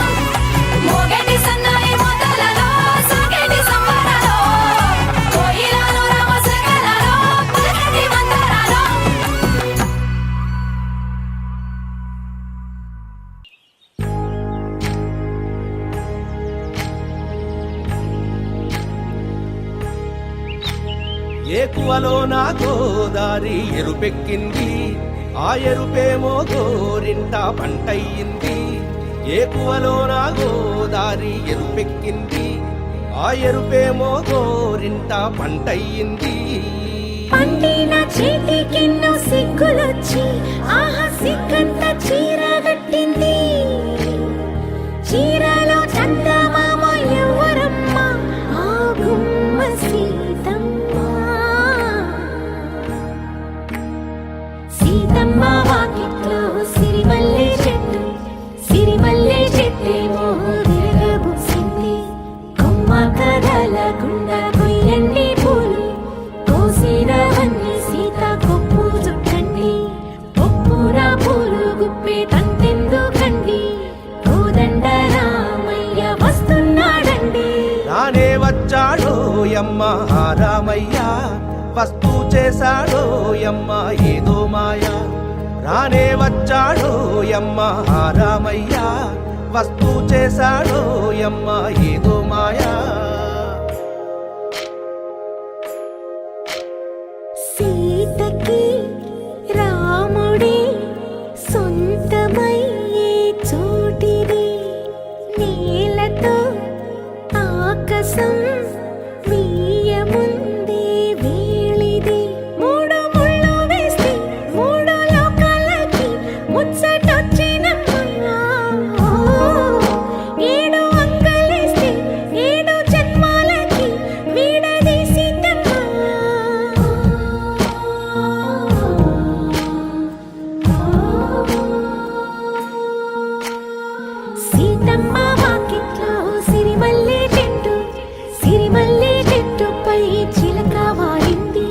B: మోగేటి సన్నాయి మోతలలో సాగేటి సంబరాలో కోయిలారో రామశేఖరారో పలకేటి మంతరాలో
C: ఏకువలో నా గోదారి ఎరుపెక్కింది ఆ ఎరుపేమో గోరింట పంటయ్యింది ఏకువలో నా గోదారి ఎరుపెక్కింది ఆ ఎరుపేమో గోరింట పంటయ్యింది
B: పండిన చేతికెన్నో సిగ్గులొచ్చి ఆహా సిగ్గంత చీర కట్టింది చీరలో చందమామ ఎవరమ్మ ఆ గుమ్మ సీతమ్మ సీతమ్మ వాకిట్లో సిరిమల్లె చెట్టేమో విరగబూసింది కొమ్మ కదలకుండా కొయ్యండి పూలు కోసినవన్నీ సీత కొప్పు చుట్టండి ఒప్పున పూలు గుప్పే తంతెందుకండి కోదండ రామయ్య వస్తున్నాడండి
C: రానే వచ్చాడో యమ్మ ఆ రామయ్య వస్తూ చేశాడో యమ్మ ఏదో మాయా రానే వచ్చాడో యమ్మ ఆ రామయ్య వస్తూ చేశాడో యమ్మ ఏదో మాయా
B: సీతకి రాముడే సొంతమయ్యే చోటిది నేలతో ఆకాశం వీయముందే వేళిది 3 ముళ్ళు వేస్తే 3 లోకాలకి ముచ్చటొచ్చినమ్మా 7 అంకలేస్తే 7 జన్మాలకి వీడదీసిద్దమ్మా సీతమ్మ వాకిట్లో సిరిమల్లె చెట్టుపై చిలక వాలింది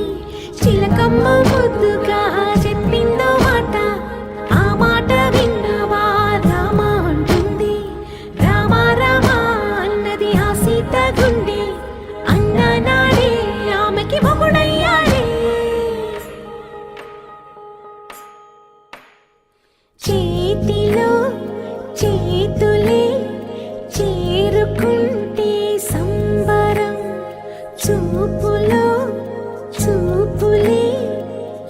B: చిలకమ్మ ముద్దుగా చెప్పిందో మాట ఆ మాట విన్నవా రామ అంటుంది రామ రామ అన్నది ఆ సీత గుండె అన్న నాడే ఆమెకి మొగుడయ్యాడే చేతిలో చేతులే చేరుకుంటే సంబరం చూపులో చూపులే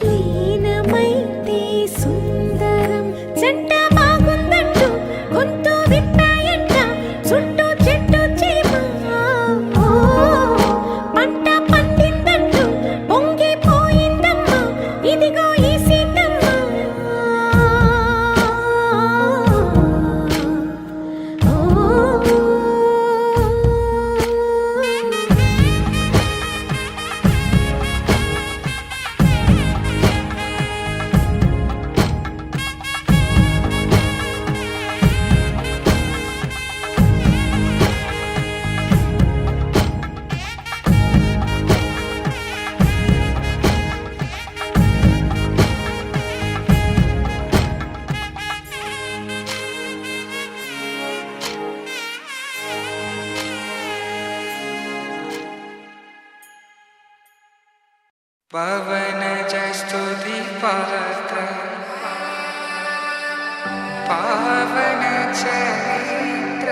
B: లీనమైతే సుందరం జంట బాగుందంటూ గొంతు విప్పాయంట చుట్టూ చెట్టు చీమ పంట పండిందంటూ పొంగిపోయిందమ్మా ఇదిగో ఈ సీతమ్మ
G: पवनजस्तुति पात्र पावन चरित्र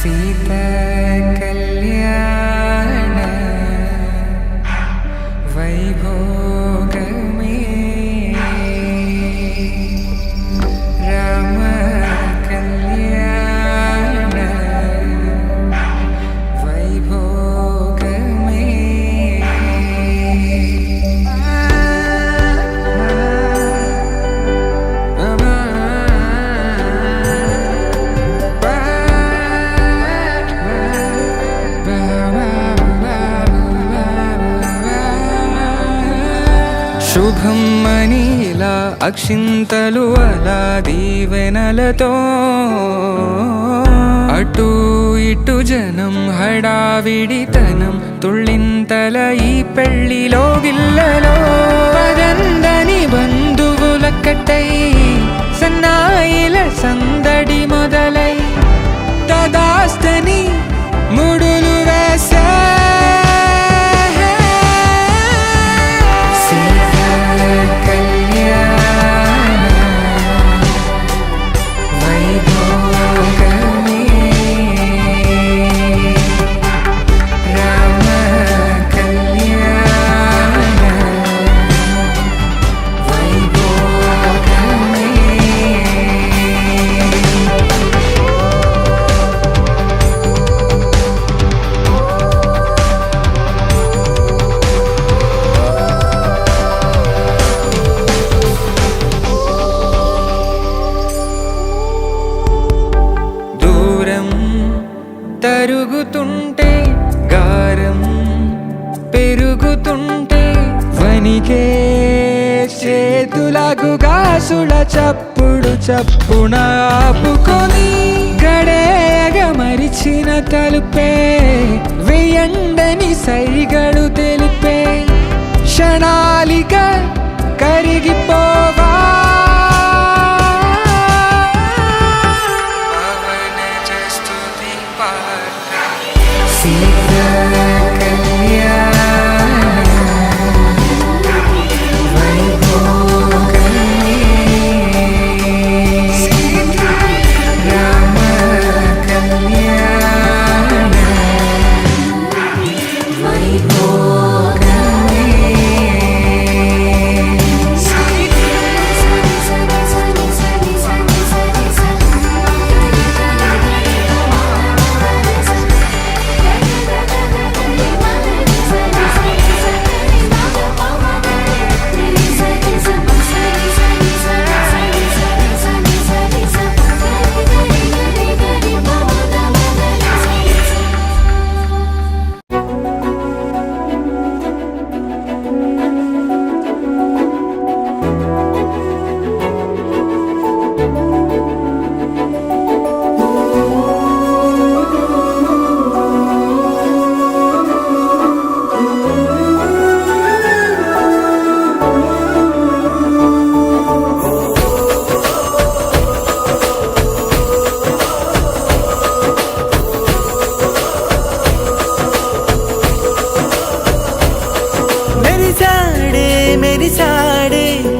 G: సీత కళ్యాణ వైభోగమే రామ కళ్యాణ వైభోగమే శుభం మనీలా అక్షింతలు అలా దీవెనలతో అటు ఇటు జనం హడావిడితనం తుళ్ళింతల ఈ పెళ్లిలో గిల్లలో పదందని బంధువుల కట్టై సన్నాయిల సందడి మొదలై తదాస్తని ముడులు వేసా తరుగుతుంటే గారం పెరుగుతుంటే వనికే చేతులకు గాసుల చప్పుడు చప్పున ఆపుకొని గడేగ మరిచిన తలుపే వెయ్యండని సైగడు తెలిపే క్షణాలిక కరిగిపోవా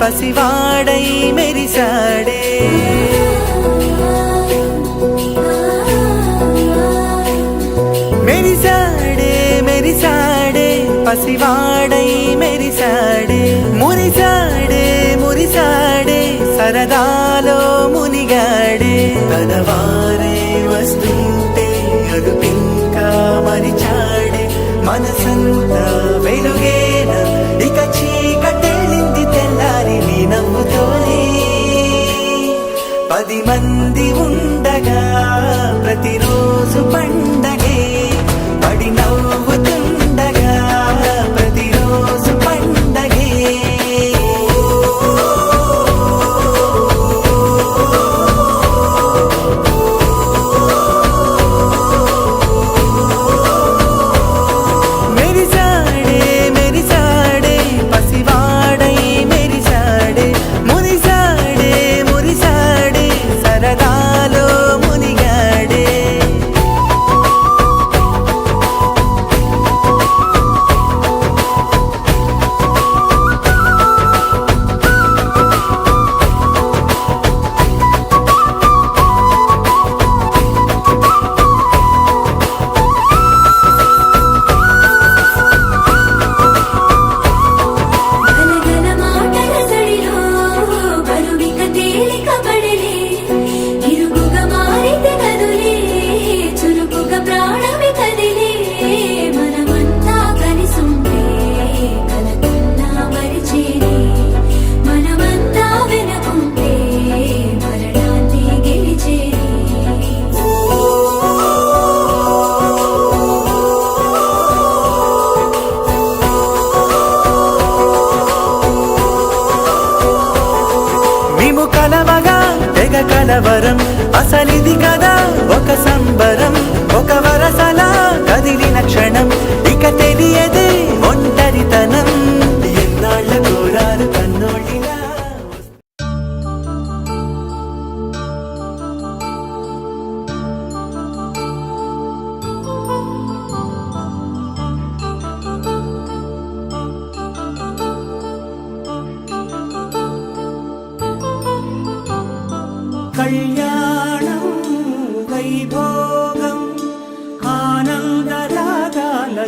H: పసివాడై మెరిసాడే మెరిసాడే మెరిసాడే పసివాడై మెరిసాడే మురిసాడే మురిసాడే సరదాలో మునిగాడే తనవారే వస్తుంటే అరుపింకా మరిచాడే మనసంతా వెలుగేన ఇక చీకటెళ్ళింది తెల్లారి నీ నవ్వుతోనే 10 మంది ఉండగా ప్రతిరోజు పండగే పడి నవ్వుతుండగా ప్రతిరోజు పండగే మెరిసాడే మెరిసాడే పసివాడై మెరిసాడే మురిసాడే మురిసాడే సరదాలో మునిగాడే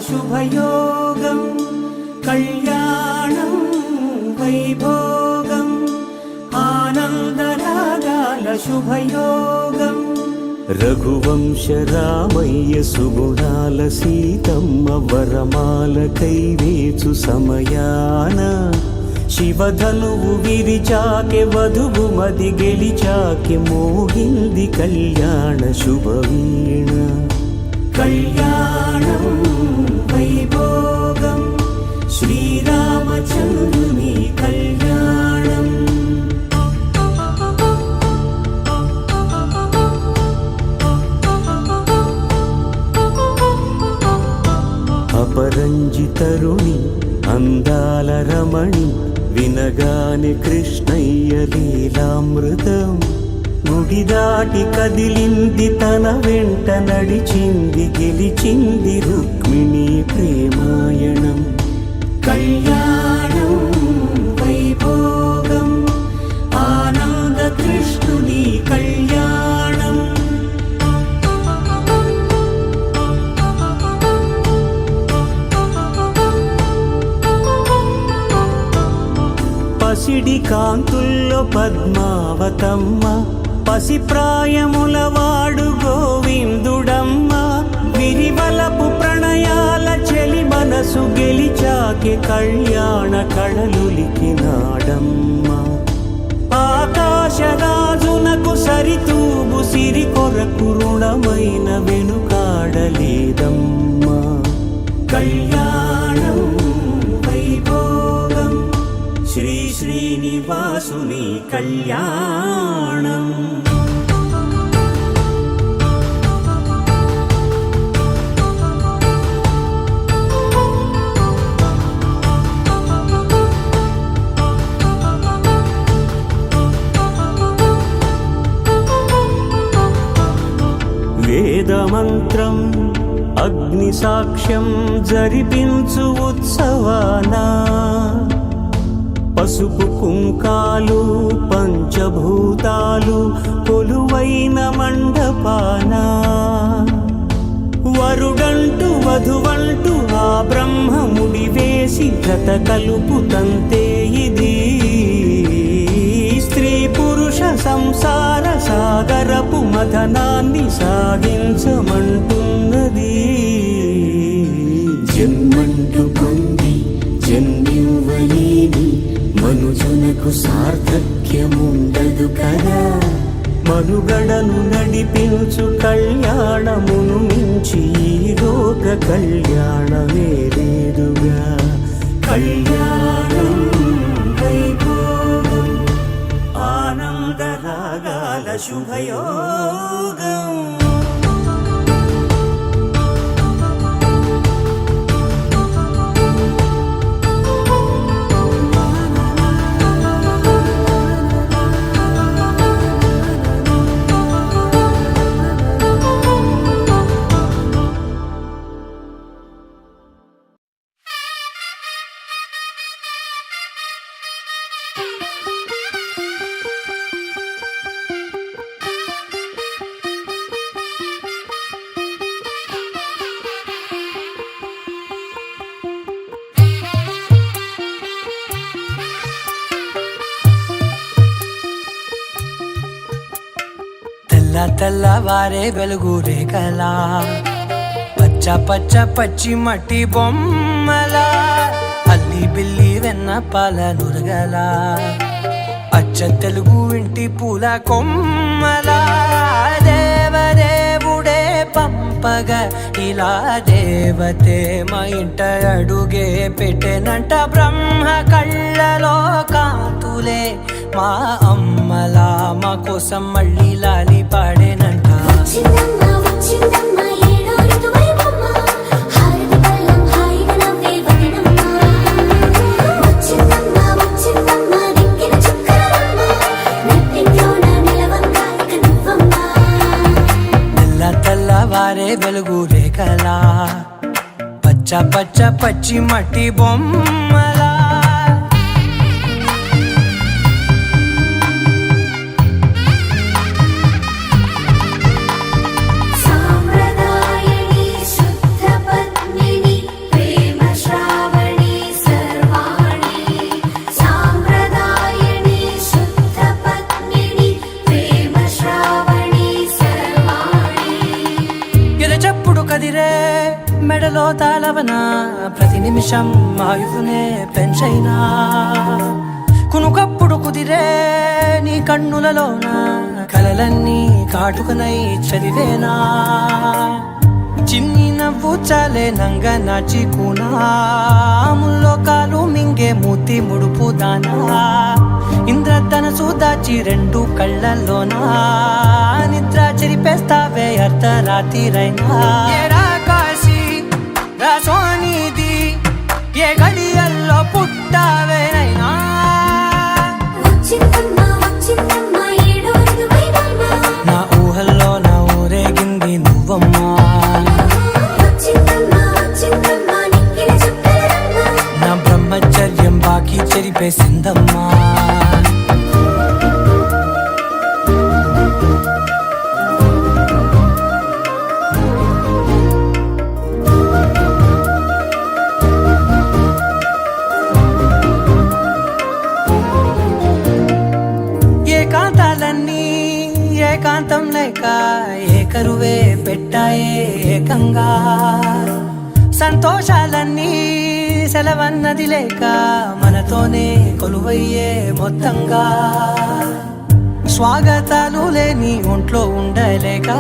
H: శుభయోగం కళ్యాణం వైభోగం ఆనందరాగాల శుభయోగం రఘువంశ రామయ్య సుగుణాల సీతమ్మ వరమాల కైవేచు సమయాన శివధనువు విరిచాకె వధువు మది గెలిచాకె మోగింది కళ్యాణ శుభవీణ కళ్యాణం వైభోగం శ్రీరామచంద్రుని కళ్యాణం అపరంజి తరుణి అందాల రమణి వినగానే కృష్ణయ్య లీలామృతం గుడి దాటి కదిలింది తన వెంట నడిచింది గెలిచింది రుక్మిణి ప్రేమాయణం కళ్యాణం వైభోగం ఆనంద కృష్ణుని కళ్యాణం పసిడి కాంతుల్లో పద్మావతమ్మ పసిప్రాయముల వాడు గోవిందుడమ్మ విరివలపు ప్రణయాల చెలి మనసు గెలిచాకే కళ్యాణ కళలులికినాడమ్మ ఆకాశరాజునకు సరితూగు సిరి కొరకు రుణమైన వెనుకాడలేదమ్మా కళ్యాణం వైభోగం శ్రీ శ్రీనివాసుని కళ్యాణం వేదమంత్రం అగ్ని సాక్ష్యం జరిపించు ఉత్సవానా పసుపు కుంకాలు పంచభూతాలు కొలువైన మండపాన వరుడంటూ వధువంటూ ఆ బ్రహ్మముడి వేసి జత కలుపుతంతే ఇది స్త్రీ పురుష సంసార సాగరపు మథనాన్ని సాగించమంటున్నది జన్మంటూ పొంది జన్మివ్వలేని మనుజునకు సార్థక్యముండదు కదా మనుగడను నడిపించు కళ్యాణమును మించి ఈ లోక కళ్యాణమే లేదుగా కళ్యాణం వైభోగం ఆనందరాగాల శుభయోగం
F: తెల్లవారే వెలుగు రేఖలా పచ్చ పచ్చ పచ్చి మట్టి బొమ్మలా అల్లి బిల్లి వెన్న పాల నురగలా అచ్చ తెలుగు ఇంటి పూల కొమ్మలా దేవదేవుడే పంపగా ఇలా దేవతే మా ఇంట అడుగే పెట్టెనంట బ్రహ్మ కళ్ళలో కాంతులే మా అమ్మలా మా కోసం మళ్ళీ లాలి పాడేనంట తెల్లవారే వెలుగు రేఖలా పచ్చ పచ్చ పచ్చి మట్టి బొమ్మలా ఎప్పుడు కదిరే మెడలో తాళవన ప్రతి నిమిషం ఆయుధునే పెంచైనా కునుకప్పుడు కుదిరే నీ కన్నులలోన కలలన్నీ కాటుకనై చదివేనా చిన్ని నవ్వు చాలే నంగ నాచి కూనాముల్లో కాలు మింగే మూతి ముడుపు దానా ఇంద్రధనసు దాచి రెండు కళ్ళల్లోనా నిద్ర చెరిపేస్తావే అర్ధరాత్రిరైనా ఏరా కాశీ రా సోనిది ఏ గడియల్లో పుట్టావేనైనా నా ఊహల్లో నా ఊరేగింది నువ్వమ్మా నా బ్రహ్మచర్యం బాకీ చెరిపేసిందమ్మా ఏకాంతాలన్నీ ఏకాంతం లేక ఏకరువే పెట్టాయే ఏకంగా సంతోషాలన్నీ సెలవన్నది లేక మనతోనే కొలువయ్యే మొత్తంగా స్వాగతాలు లేని ఒంట్లో ఉండలేక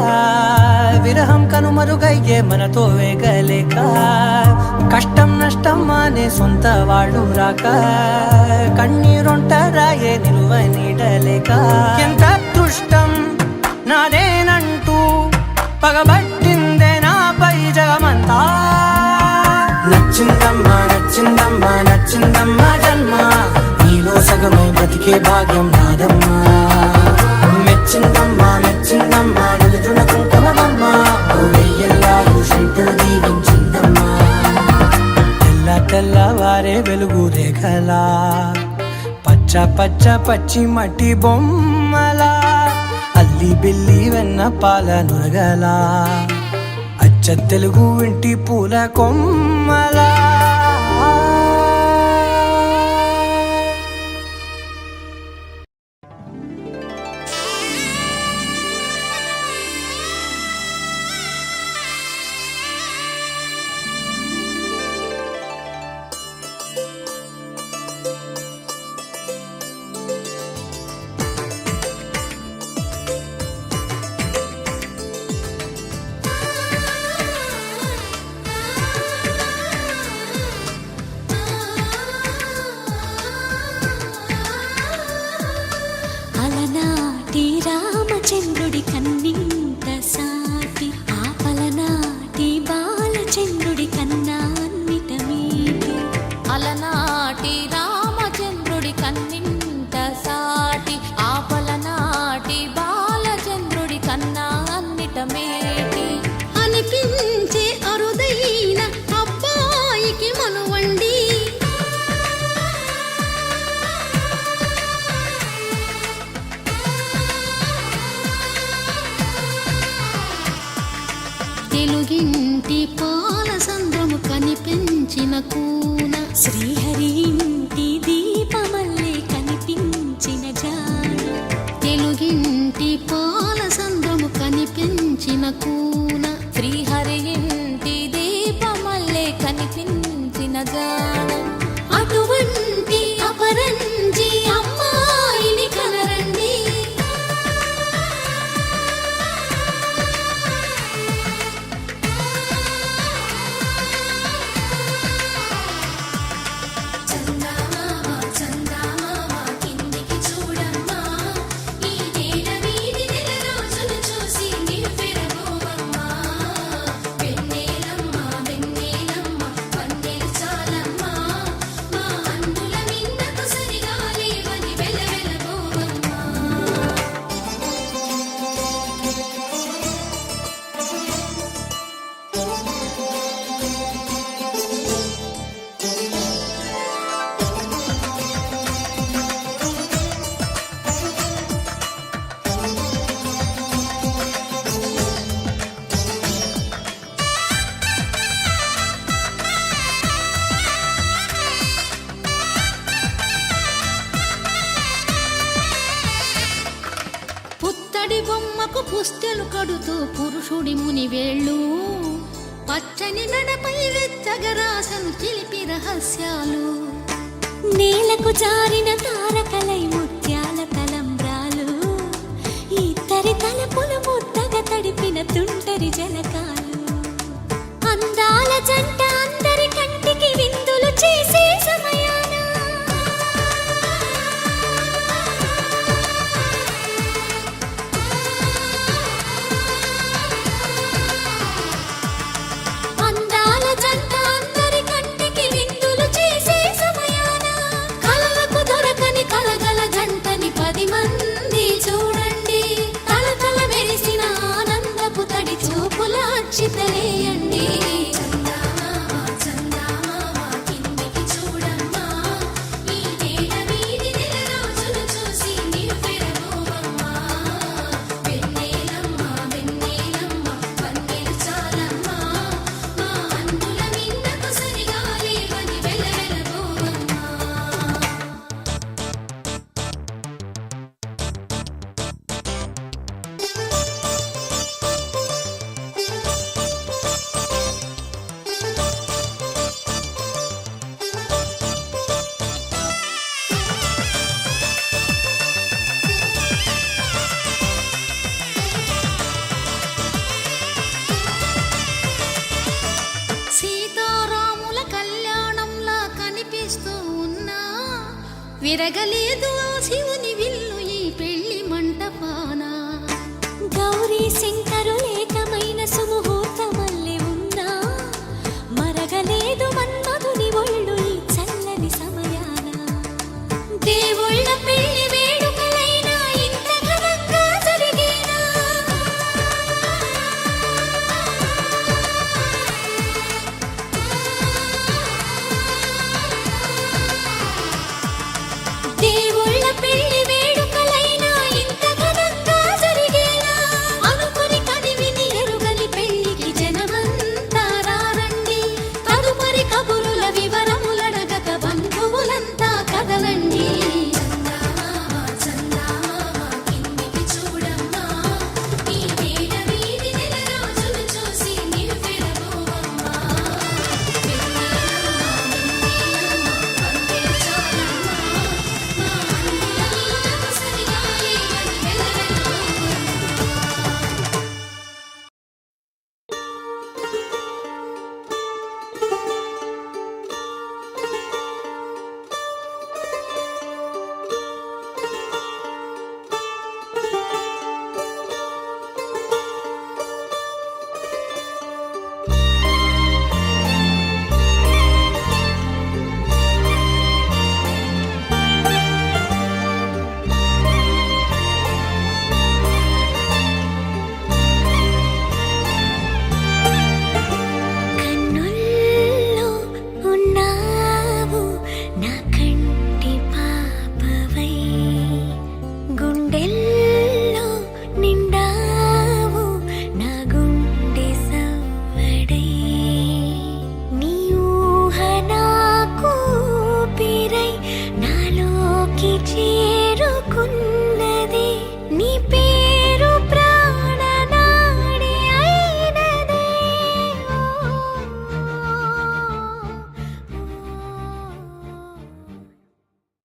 F: విరహం కనుమరుగయ్యే మనతో వేగలేక కష్టం నష్టం అనే సొంత వాళ్ళు రాక కన్నీరొంటరాయే నిలువ నీడలేక ఎంత అదృష్టం నాదేనంటూ పగబట్టిందే నాపై జగమంతా నచ్చిందమ్మా నచ్చిందమ్మా నచ్చిందమ్మా జన్మ నీలో సగమై బ్రతికే భాగ్యం నాదమ్మా మెచ్చిందమ్మా మెచ్చిందమ్మా నిలుతున్న కుంకుమమ్మా వెయ్యల్లాలు శంకరు దీవించిందమ్మా తెల్ల తెల్లవారే వెలుగు రేఖలా పచ్చ పచ్చ పచ్చి మట్టి బొమ్మలా అల్లి బిల్లి వెన్న పాల నురగలా అచ్చ తెలుగు ఇంటి పూల కొమ్మలా
B: అలనాటి రామచంద్రుడి కన్నింత సాటి ఆపలనాటి బాలచంద్రుడి కన్నాన్నిట మీటి అలనాటి రామచంద్రుడి కన్నింత సాటి ఆపలనాటి బాలచంద్రుడి కన్నాన్నిట మేటి అనిపించే అరుదైన అబ్బాయికి మనువండి తెలుగింటి పాల సంద్రము కనిపించిన కూన శ్రీహరి ఇంటి దీపమల్లే కనిపించిన జాన తెలుగింటి పాల సంద్రము కనిపించిన కూన శ్రీహరి ఇంటి దీపమల్లే కనిపించిన జాన అటువంటి అపరంజి అమ్మాయిని కనరండి పుత్తడి బొమ్మకు పుస్తెలు కడుతూ పురుషుడి ముని వేళ్ళు పచ్చని మెడపై వెచ్చగరాసను చిలిపి రహస్యాలు
I: నేలకు జారిన తారకలై ముత్యాల తలంబ్రాలు ఇద్దరి తలపులు ముద్దగా తడిపిన తుంటరి జలకాలు అందాల జంట అందరి కంటికి విందులు చేసే సమయాన అందాల జంట అందరి కంటికి విందులు చేసే సమయాన కలలకు దొరకని కలగల జంటని 10 మంది చూడండి తలతల మెరిసిన ఆనందపు తడి చూపుల అక్షితలేయండి కిందికి చూడమ్మా ఈ నేల వీధి నెల రోజులు చూసి నివ్వెరపోవమ్మా వెన్నెలమ్మ వెన్నెలమ్మ వన్నెలు చాలమ్మా మా అందుల మిన్నకు సరిగా లేవని వెలవెలబోవమ్మా సీతారాముల కళ్యాణంలా కనిపిస్తూ ఉన్నా విరగలేదు ఆ శివుని